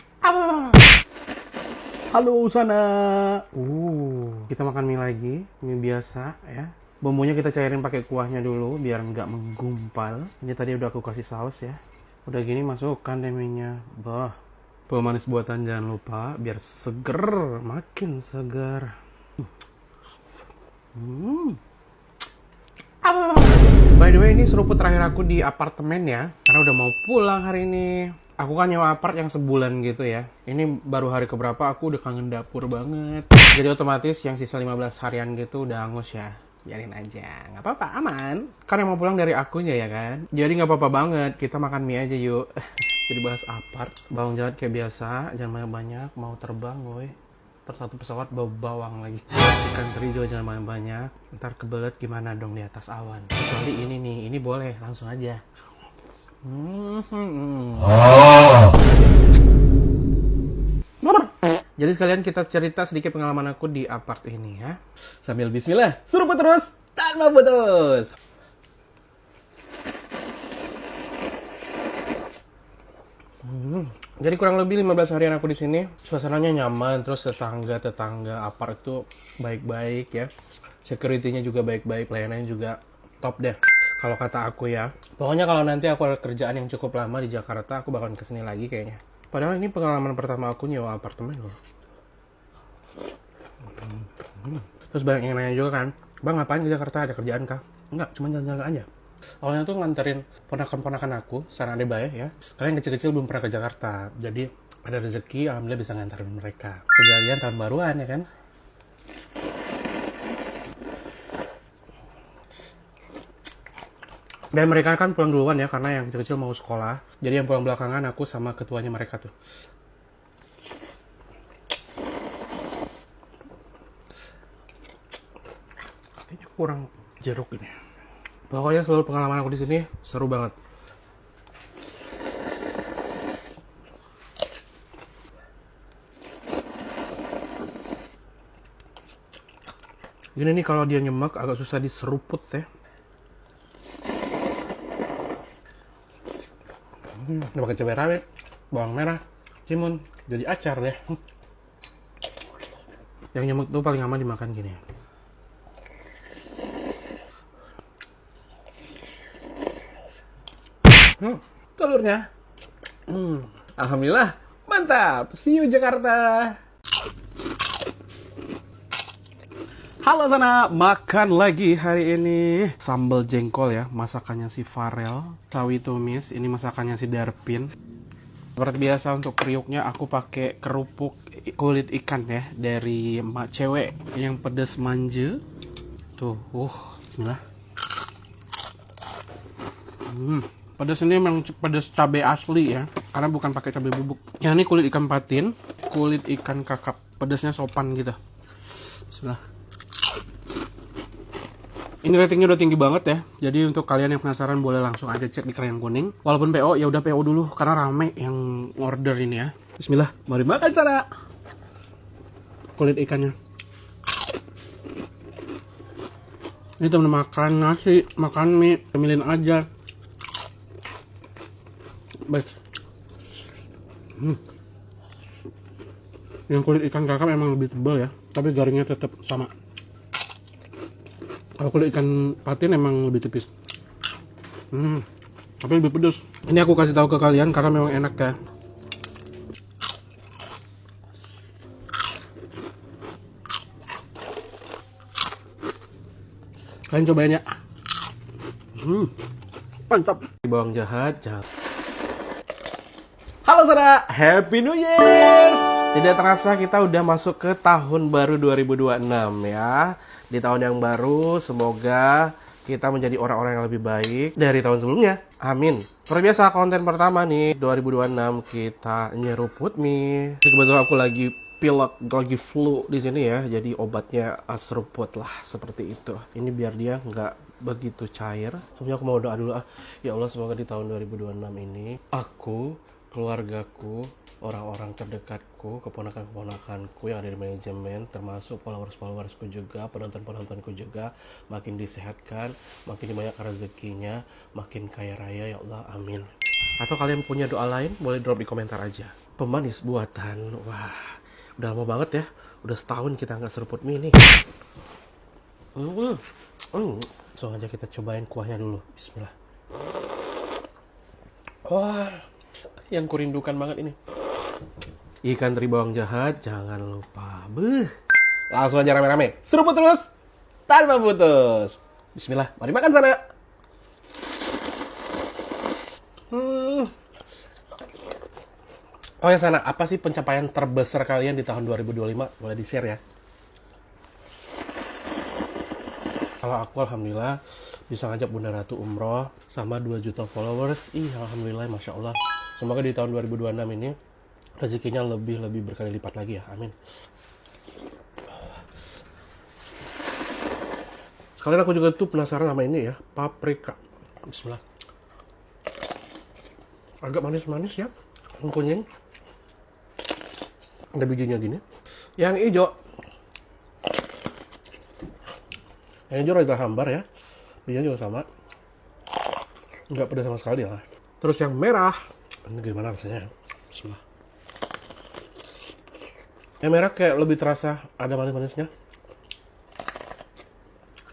Halo sana. Kita makan mie lagi, mie biasa ya. Bumbunya kita cairin pakai kuahnya dulu biar nggak menggumpal. Ini tadi udah aku kasih saus ya. Udah gini masukkan deh mie-nya. Bah, pemanis buatan jangan lupa biar seger, makin segar. By the way, ini seruput terakhir aku di apartemen ya, karena udah mau pulang hari ini. Aku kan nyewa apart yang sebulan gitu ya. Ini baru hari keberapa, aku udah kangen dapur banget. Jadi otomatis yang sisa 15 harian gitu udah angus ya. Biarin aja, nggak apa-apa, aman. Kan yang mau pulang dari akunya ya kan. Jadi nggak apa-apa banget, kita makan mie aja yuk. Jadi bahas apart, bawang jahat kayak biasa, jangan banyak-banyak, mau terbang woy. Terus satu pesawat bawa bawang lagi. Ikan teri juga jangan banyak-banyak, ntar kebelet gimana dong di atas awan. Kecuali ini nih, ini boleh, langsung aja. Jadi sekalian kita cerita sedikit pengalaman aku di apart ini ya. Sambil bismillah, seruput terus tanpa putus. Jadi kurang lebih 15 harian aku di sini, suasananya nyaman, terus tetangga apart itu baik-baik ya. Security-nya juga baik-baik, pelayanannya juga top deh. Kalau kata aku ya. Pokoknya kalau nanti aku ada kerjaan yang cukup lama di Jakarta, aku bakalan kesini lagi kayaknya. Padahal ini pengalaman pertama aku nyewa apartemen loh. Terus banyak yang nanya juga kan, Bang ngapain di Jakarta, ada kerjaan kah? Enggak, cuma jalan-jalan aja. Awalnya tuh nganterin ponakan-ponakan aku, sana adek bae ya. Karena yang kecil-kecil belum pernah ke Jakarta. Jadi ada rezeki, alhamdulillah bisa nganterin mereka. Sekalian tahun baruan ya kan. Dan mereka kan pulang duluan ya, karena yang kecil-kecil mau sekolah. Jadi yang pulang belakangan aku sama ketuanya mereka tuh. Kayaknya kurang jeruk ini. Pokoknya seluruh pengalaman aku di sini seru banget. Gini nih kalau dia nyemek agak susah diseruput ya. Udah pakai cabai rawit, bawang merah, cimun, jadi acar deh. Yang nyemek tuh paling aman dimakan gini. Telurnya. Alhamdulillah, mantap. See you Jakarta. Halo sana, makan lagi hari ini. Sambal jengkol ya, masakannya si Farel. Sawi tumis, ini masakannya si Darpin. Seperti biasa untuk periuknya aku pakai kerupuk kulit ikan ya dari emak cewek yang pedas manja. Tuh, bismillah. Pedas ini memang pedas cabai asli ya, karena bukan pakai cabai bubuk. Yang ini kulit ikan patin, kulit ikan kakap. Pedasnya sopan gitu. Bismillah. Ini ratingnya udah tinggi banget ya. Jadi untuk kalian yang penasaran boleh langsung aja cek di Keranjang Kuning. Walaupun PO, ya udah PO dulu karena rame yang order ini ya. Bismillah, mari makan Sarah. Kulit ikannya. Ini temen makan nasi, makan mie, milih aja. Baik. Yang kulit ikan kakap emang lebih tebal ya, tapi garingnya tetap sama. Kalau kulit ikan patin emang lebih tipis. Tapi lebih pedas. Ini aku kasih tahu ke kalian karena memang enak ya. Kalian cobain ya. Mantap. Bawang jahat. Halo saudara, Happy New Year. Tidak terasa kita udah masuk ke tahun baru 2026 ya. Di tahun yang baru, semoga kita menjadi orang-orang yang lebih baik dari tahun sebelumnya. Amin. Seperti biasa, konten pertama nih, 2026 kita nyeruput mie. Kebetulan aku lagi pilek, lagi flu di sini ya. Jadi obatnya seruput lah, seperti itu. Ini biar dia nggak begitu cair. Sebelumnya aku mau doa dulu. Ya Allah, semoga di tahun 2026 ini, aku, keluargaku, orang-orang terdekatku, keponakan-keponakanku yang ada di manajemen, termasuk followers-followersku juga, penonton-penontonku juga, makin disehatkan, makin banyak rezekinya, makin kaya raya ya Allah, amin. Atau kalian punya doa lain, boleh drop di komentar aja. Pemanis buatan, wah, udah lama banget ya, udah setahun kita nggak seruput mie nih. Langsung aja kita cobain kuahnya dulu, bismillah. Wah, yang kurindukan banget ini. Ikan teri bawang jahat, jangan lupa. Langsung aja rame-rame. Seruput terus, tanpa putus. Bismillah, mari makan sana. Oh ya sana, apa sih pencapaian terbesar kalian di tahun 2025? Boleh di-share ya. Kalau aku alhamdulillah bisa ngajak Bunda Ratu umroh sama 2 juta followers. Alhamdulillah, Masya Allah. Semoga di tahun 2026 ini rezekinya lebih berkali lipat lagi ya. Amin. Sekalian aku juga tuh penasaran sama ini ya, paprika. Bismillah. Agak manis-manis ya, kunyit. Ada bijinya gini. Yang hijau. Yang hijau rada hambar ya. Bijinya juga sama. Nggak pedas sama sekali lah. Terus yang merah. Ini gimana rasanya? Bismillah. Yang merah kayak lebih terasa ada manis-manisnya.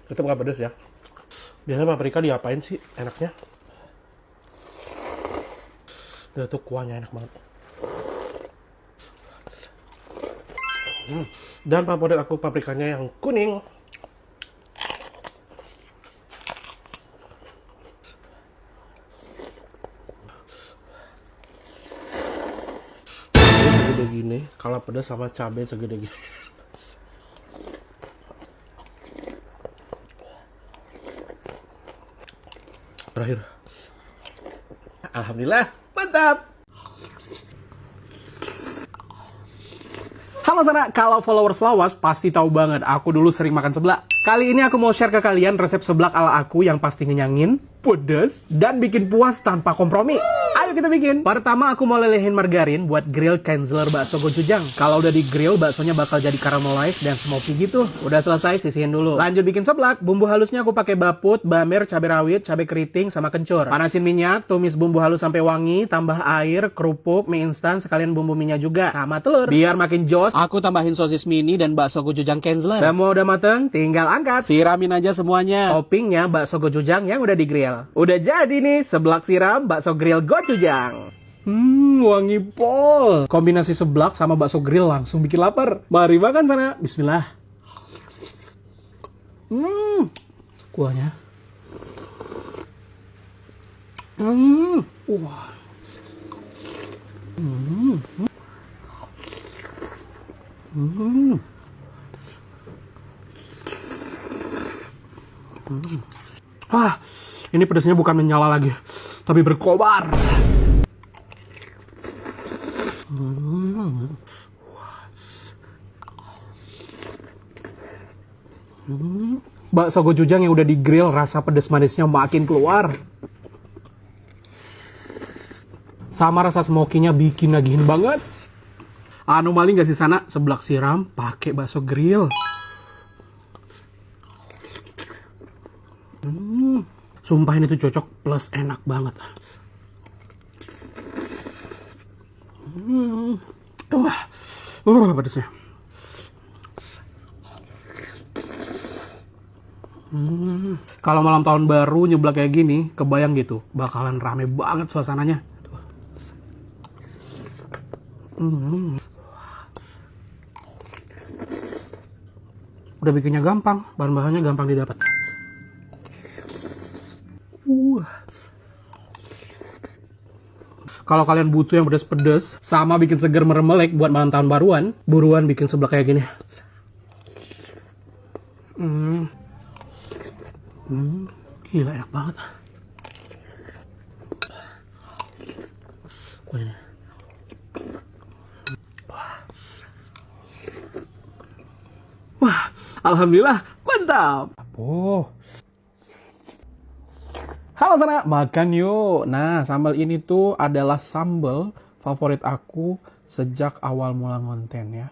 Tetap nggak pedas ya. Biasanya paprika diapain sih enaknya? Dia tuh kuahnya enak banget. Dan favorit aku paprikanya yang kuning. Segede gini, kalau pedas sama cabai segede gini. Terakhir. Alhamdulillah, mantap. Halo sana, kalau followers lawas pasti tahu banget aku dulu sering makan seblak. Kali ini aku mau share ke kalian resep seblak ala aku yang pasti ngenyangin, pedas, dan bikin puas tanpa kompromi. Ayo kita bikin. Pertama aku mau lelehin margarin buat grill Kenzler bakso gochujang. Kalau udah di grill, baksonya bakal jadi caramelized dan smoky gitu. Udah selesai, sisihin dulu. Lanjut bikin seblak. Bumbu halusnya aku pakai baput, bamer, cabai rawit, cabai keriting, sama kencur. Panasin minyak, tumis bumbu halus sampai wangi, tambah air, kerupuk, mie instan, sekalian bumbu minyak juga, sama telur. Biar makin jos, aku tambahin sosis mini dan bakso gochujang Kenzler. Semua udah mateng, tinggal angkat. Siramin aja semuanya. Toppingnya bakso gochujang yang udah di grill. Udah jadi nih, seblak siram bakso grill gochujang. Wangi pol. Kombinasi seblak sama bakso grill langsung bikin lapar. Mari makan sana. Bismillah. Kuahnya. Wah. Wah, ini pedasnya bukan menyala lagi, tapi berkobar. Bakso gochujang yang udah di grill, rasa pedas manisnya makin keluar. Sama rasa smoky-nya bikin nagihin banget. Anomali nggak sih sana? Seblak siram pakai bakso grill. Sumpah ini tuh cocok plus enak banget. Pedasnya. Kalau malam tahun baru nyeblak kayak gini, kebayang gitu, bakalan rame banget suasananya. Udah bikinnya gampang, bahan-bahannya gampang didapat. Kalau kalian butuh yang pedas-pedas, sama bikin seger meremelek buat malam tahun baruan, buruan bikin seblak kayak gini. Gila enak banget. Wah, alhamdulillah, mantap. Halo sana, makan yuk. Nah, sambal ini tuh adalah sambal favorit aku sejak awal mula konten ya.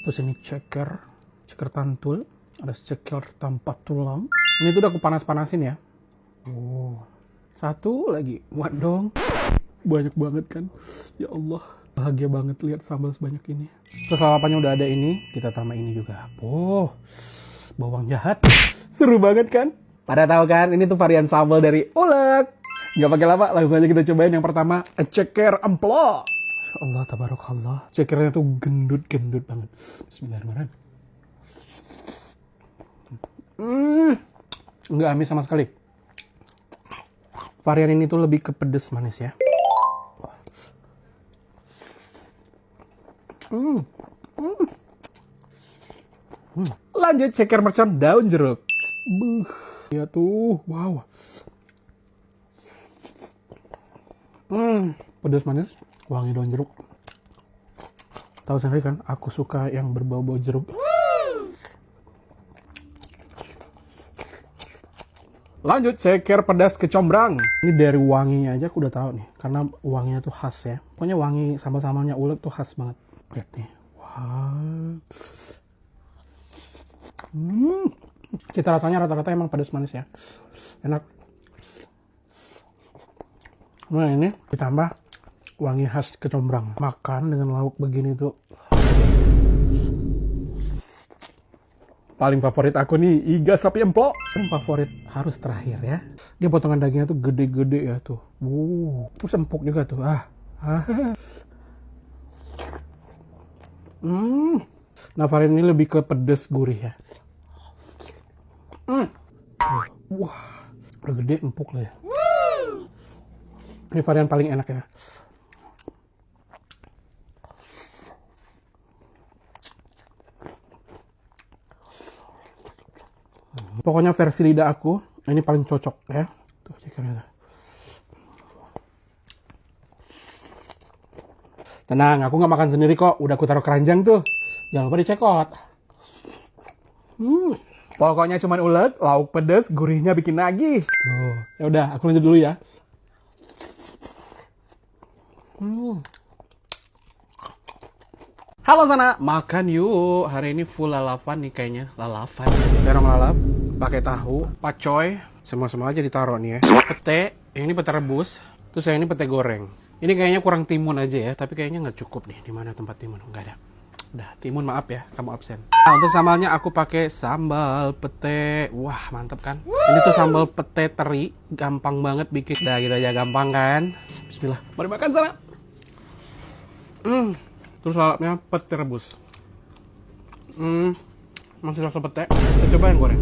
Terus ini ceker tantul, ada ceker tanpa tulang. Ini tuh udah aku panas-panasin ya. Satu lagi, muat dong. Banyak banget kan. Ya Allah, bahagia banget lihat sambal sebanyak ini. Terus lalapannya udah ada ini, kita tambah ini juga. Bawang jahat. Seru banget kan? Pada tahu kan, ini tuh varian sambal dari ulek. Nggak pakai lama, langsung aja kita cobain. Yang pertama, ceker emplok. Allah, tabarakallah. Cekernya tuh gendut-gendut banget. Bismillahirrahmanirrahim. Nggak amis sama sekali. Varian ini tuh lebih ke pedes manis ya. Lanjut ceker mercon daun jeruk. Ya tuh, wow. Pedas manis, wangi daun jeruk. Tahu sendiri kan, aku suka yang berbau-bau jeruk. Lanjut ceker pedas kecombrang. Ini dari wanginya aja aku udah tahu nih, karena wanginya tuh khas ya. Pokoknya wangi sambal-sambalnya ulek tuh khas banget. Lihat nih, wow. Cita rasanya rata-rata emang pedas manis ya, enak. Nah ini ditambah wangi khas kecombrang. Makan dengan lauk begini tuh. Paling favorit aku nih, iga sapi emplok. Yang favorit harus terakhir ya. Dia potongan dagingnya tuh gede-gede ya tuh. Terus empuk juga tuh. Nah varian ini lebih ke pedas gurih ya. Wah, udah gede empuk lah ya. Ini varian paling enak ya. Pokoknya versi lidah aku ini paling cocok ya. Tuh cekernya. Tenang, aku nggak makan sendiri kok. Udah aku taruh keranjang tuh. Jangan lupa dicekot. Pokoknya cuman ulet, lauk pedas, gurihnya bikin nagih. Tuh, ya udah, aku lanjut dulu ya. Halo sana, makan yuk. Hari ini full lalapan nih kayaknya, lalapan. Terong lalap, pakai tahu, pacoy, semua aja ditaruh nih ya. Pete, yang ini pete rebus, terus yang ini pete goreng. Ini kayaknya kurang timun aja ya, tapi kayaknya nggak cukup nih. Di mana tempat timun? Nggak ada. Udah, timun maaf ya, kamu absen. Nah, untuk sambalnya aku pakai sambal pete. Wah, mantep kan? Ini tuh sambal pete teri, gampang banget bikin. Udah gitu aja, gampang kan? Bismillah, mari makan sana. Terus lalapnya pete rebus. Masih rasa pete. Kita coba yang goreng.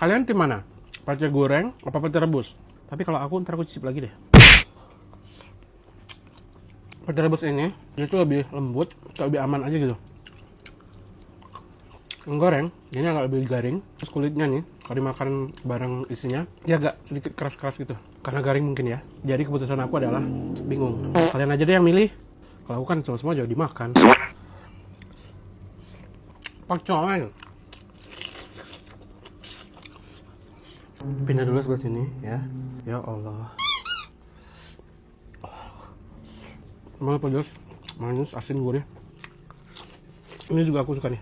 Kalian tim mana? Pete goreng apa pete rebus? Tapi kalau aku ntar aku cicip lagi deh. Pete rebus ini dia tuh lebih lembut, lebih aman aja gitu. Yang goreng ini agak lebih garing, terus kulitnya nih kalau dimakan bareng isinya dia agak sedikit keras-keras gitu. Karena garing mungkin ya. Jadi keputusan aku adalah bingung. Kalian aja deh yang milih. Kalau aku kan semua juga dimakan. pakcoy. Pindah dulu sebelah sini ya. Ya Allah. Emang pedas, manis, asin, gurih. Ini juga aku suka nih.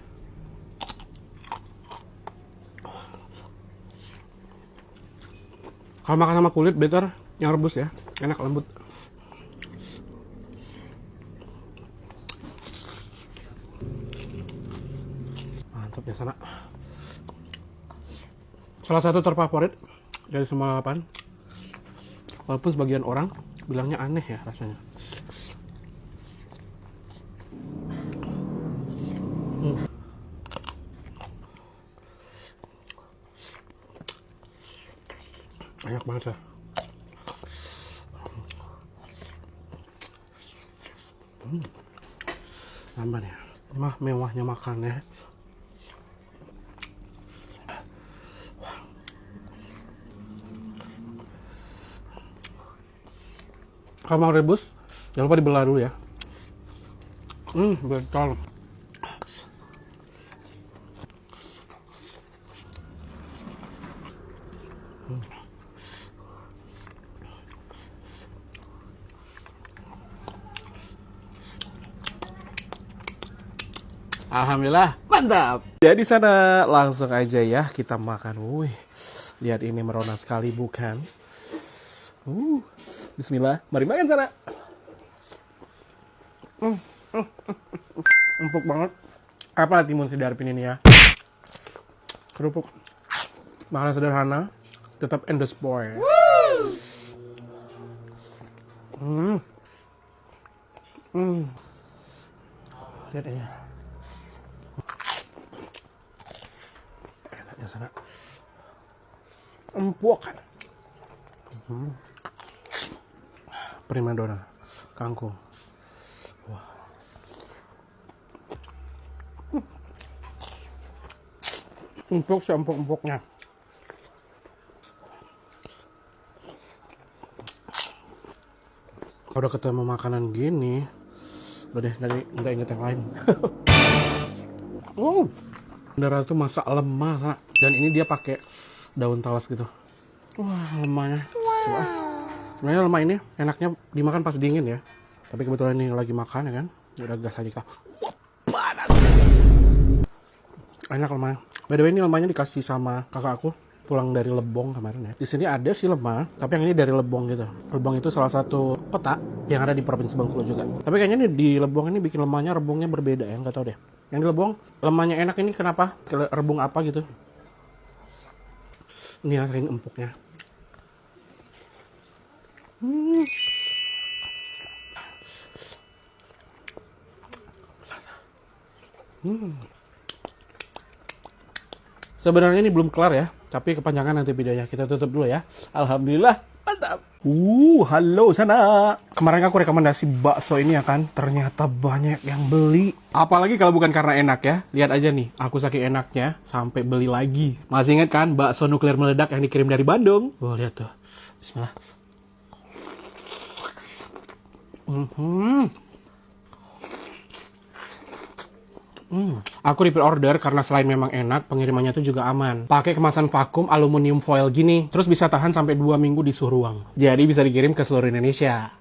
Kalau makan sama kulit, better yang rebus ya. Enak, lembut. Mantap ya sana. Salah satu terfavorit dari semua lalapan. Walaupun sebagian orang bilangnya aneh ya rasanya. Banyak banget ya. Nambah nih. Mah mewahnya makan ya. Kalau mau rebus, jangan lupa dibelah dulu ya. Betul. Alhamdulillah, mantap. Jadi sana langsung aja ya kita makan. Wih, lihat ini merona sekali bukan? Bismillah, mari makan sana. Empuk banget. Apa timun si Darpin ini ya? Kerupuk. Makanan sederhana, tetap in the spoil. Lihat aja. Enaknya sana. Empuk kan? Primadona, kangkung. Wah. Empuk seempuk-empuknya. Kalau udah ketemu makanan gini, udah deh, nggak inget yang lain. Bendera tuh masak lemah, Kak. Dan ini dia pakai daun talas gitu. Wah, lemahnya. Coba. Sebenarnya lemah ini enaknya dimakan pas dingin ya. Tapi kebetulan ini lagi makan ya kan. Udah gas aja, Kak. Wah, panas. Enak lemahnya. By the way, ini lemahnya dikasih sama kakak aku pulang dari Lebong kemarin ya. Di sini ada sih lemah, tapi yang ini dari Lebong gitu. Lebong itu salah satu kota yang ada di Provinsi Bengkulu juga. Tapi kayaknya nih di Lebong ini bikin lemahnya rebungnya berbeda ya, nggak tahu deh. Yang di Lebong lemahnya enak, ini kenapa? Rebung apa gitu? Ini yang saking empuknya. Sebenarnya ini belum kelar ya, tapi kepanjangan nanti videonya. Kita tutup dulu ya. Alhamdulillah, mantap. Halo sana. Kemarin aku rekomendasi bakso ini ya kan, ternyata banyak yang beli. Apalagi kalau bukan karena enak ya. Lihat aja nih, aku saking enaknya sampai beli lagi. Masih ingat kan bakso nuklir meledak yang dikirim dari Bandung? Wah, lihat tuh. Bismillah. Aku repeat order karena selain memang enak, pengirimannya tuh juga aman. Pakai kemasan vakum aluminium foil gini, terus bisa tahan sampai 2 minggu di suhu ruang. Jadi bisa dikirim ke seluruh Indonesia.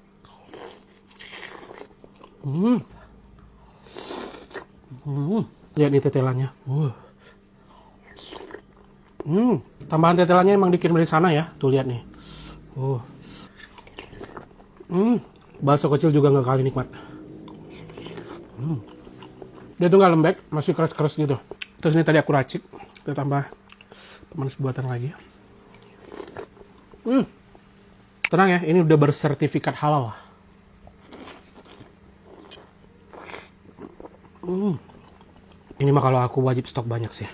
Lihat nih tetelannya. Tambahan tetelannya emang dikirim dari sana ya. Tuh lihat nih. Bakso kecil juga nggak kalah nikmat. Dia tuh nggak lembek, masih keras-keras gitu. Terus ini tadi aku racik, kita tambah pemanis buatan lagi. Tenang ya, ini udah bersertifikat halal. Ini mah kalau aku wajib stok banyak sih.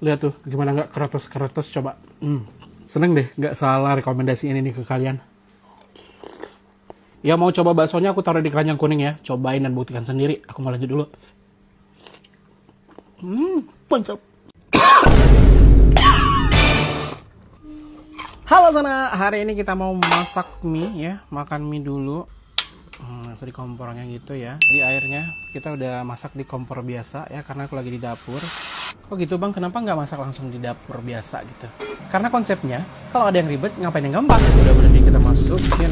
Lihat tuh, gimana nggak kerotos-kerotos, coba. Seneng deh, nggak salah rekomendasi ini nih ke kalian. Ya mau coba baksonya aku taruh di keranjang kuning ya. Cobain dan buktikan sendiri. Aku mau lanjut dulu. Mantap. Halo sana, hari ini kita mau masak mie ya. Makan mie dulu. Langsung di kompornya gitu ya. Jadi airnya kita udah masak di kompor biasa ya, karena aku lagi di dapur. Oh gitu bang, kenapa nggak masak langsung di dapur biasa gitu? Karena konsepnya, kalau ada yang ribet, ngapain yang gampang? Udah berarti kita masukin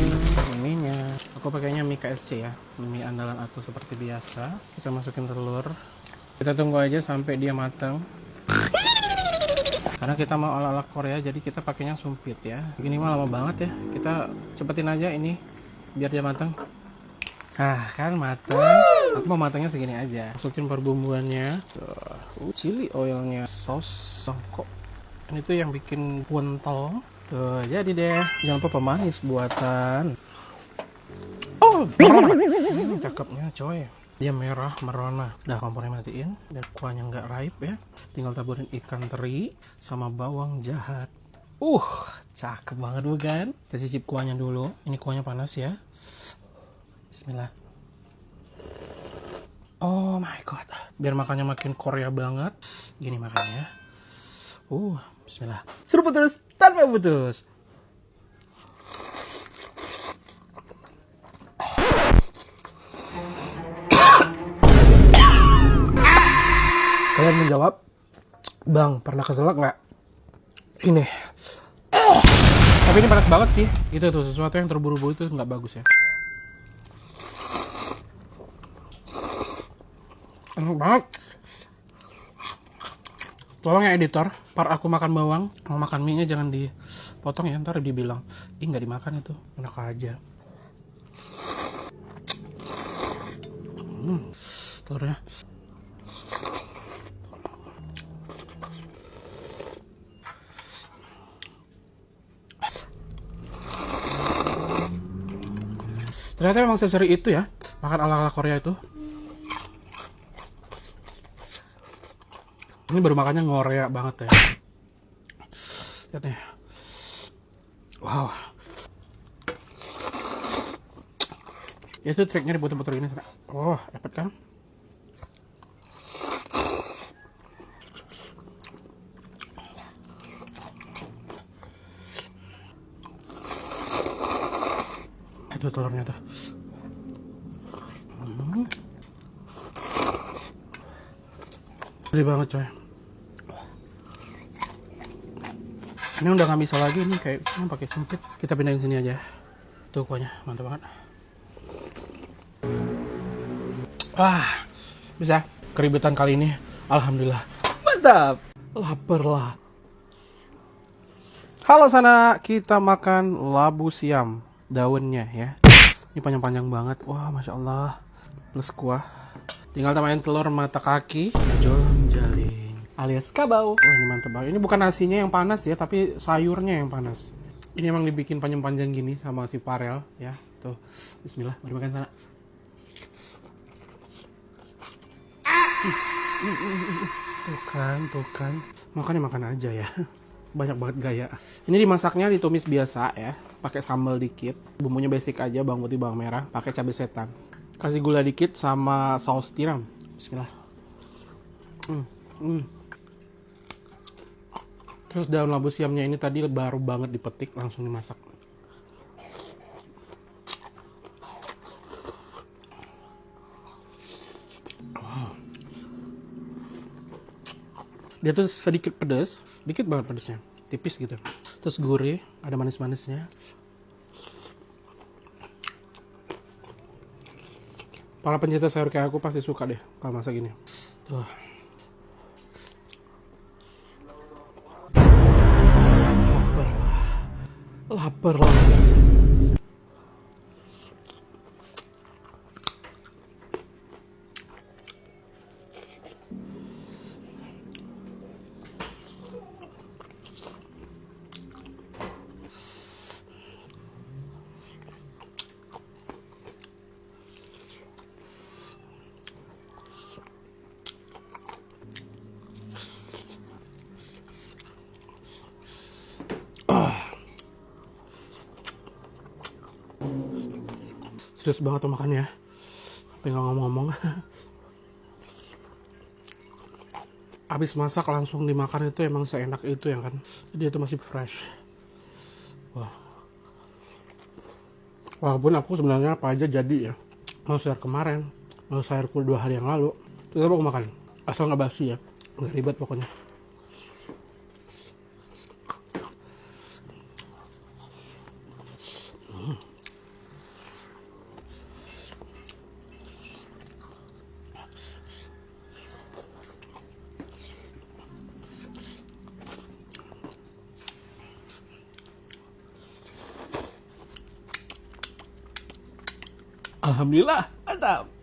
mienya. Aku pakainya mie KSC ya, mie andalan aku seperti biasa. Kita masukin telur. Kita tunggu aja sampai dia matang. Karena kita mau ala-ala Korea, jadi kita pakainya sumpit ya. Ini mah lama banget ya. Kita cepetin aja ini, biar dia matang. Nah kan matang. Aku mau matangnya segini aja. Masukin perbumbuannya. Tuh, chili oilnya, saus bangkok. Ini tuh yang bikin kental. Tuh jadi deh. Jangan lupa pemanis buatan. Oh, cakepnya coy. Dia merah merona. Udah kompornya matiin dan kuahnya nggak raib ya. Tinggal taburin ikan teri sama bawang jahat. Cakep banget bukan? Kita cicip kuahnya dulu. Ini kuahnya panas ya. Bismillah. Oh my god. Biar makannya makin Korea banget. Gini makannya. Bismillah. Seruput terus tanpa putus. Kalian menjawab, Bang, pernah keselak nggak? Ini. Tapi ini panas banget sih. Itu tuh, sesuatu yang terburu-buru itu nggak bagus ya. Enak banget. Tolong ya editor, par aku makan bawang, mau makan mie-nya jangan dipotong ya, ntar dibilang, ih nggak dimakan itu, enak aja. Telurnya. Ternyata memang seseri itu ya, makan ala-ala Korea itu. Ini baru makannya Korea banget ya. Lihat nih. Wow. Ya itu triknya diputer-puter gini. Oh, dapat kan? Itu telurnya tuh. Gede banget coy. Ini udah nggak bisa lagi nih, kayak pakai sempit. Kita pindahin sini aja. Tuh kuahnya mantap banget. Bisa. Keribetan kali ini, alhamdulillah mantap. Lapar lah. Halo sana, kita makan labu siam. Daunnya ya. Ini panjang-panjang banget. Wah, masya Allah. Plus kuah. Tinggal tambahin telur mata kaki. Jonjaling alias kabau. Wah, ini mantep banget. Ini bukan nasinya yang panas ya, tapi sayurnya yang panas. Ini emang dibikin panjang-panjang gini sama si Farel ya. Tuh, bismillah, mari makan sana. Tuh kan. Makannya makan aja ya. Banyak banget gaya. Ini dimasaknya ditumis biasa ya, pakai sambal dikit. Bumbunya basic aja, bawang putih, bawang merah, pakai cabai setan. Kasih gula dikit sama saus tiram. Bismillah. Terus daun labu siamnya ini tadi baru banget dipetik, langsung dimasak. Dia tuh sedikit pedas, dikit banget pedasnya, tipis gitu. Terus gurih, ada manis-manisnya. Para pencinta sayur kayak aku pasti suka deh kalau masak gini. Tuh. Lapar lah. Serius banget tuh makannya. Sampai nggak ngomong-ngomong. Habis masak langsung dimakan itu emang seenak itu ya kan. Jadi itu masih fresh. Wah. Walaupun aku sebenarnya apa aja jadi ya. Mau share kemarin, mau shareku 2 hari yang lalu. Tetap aku makan. Asal nggak basi ya. Nggak ribet pokoknya. Alhamdulillah, mantap.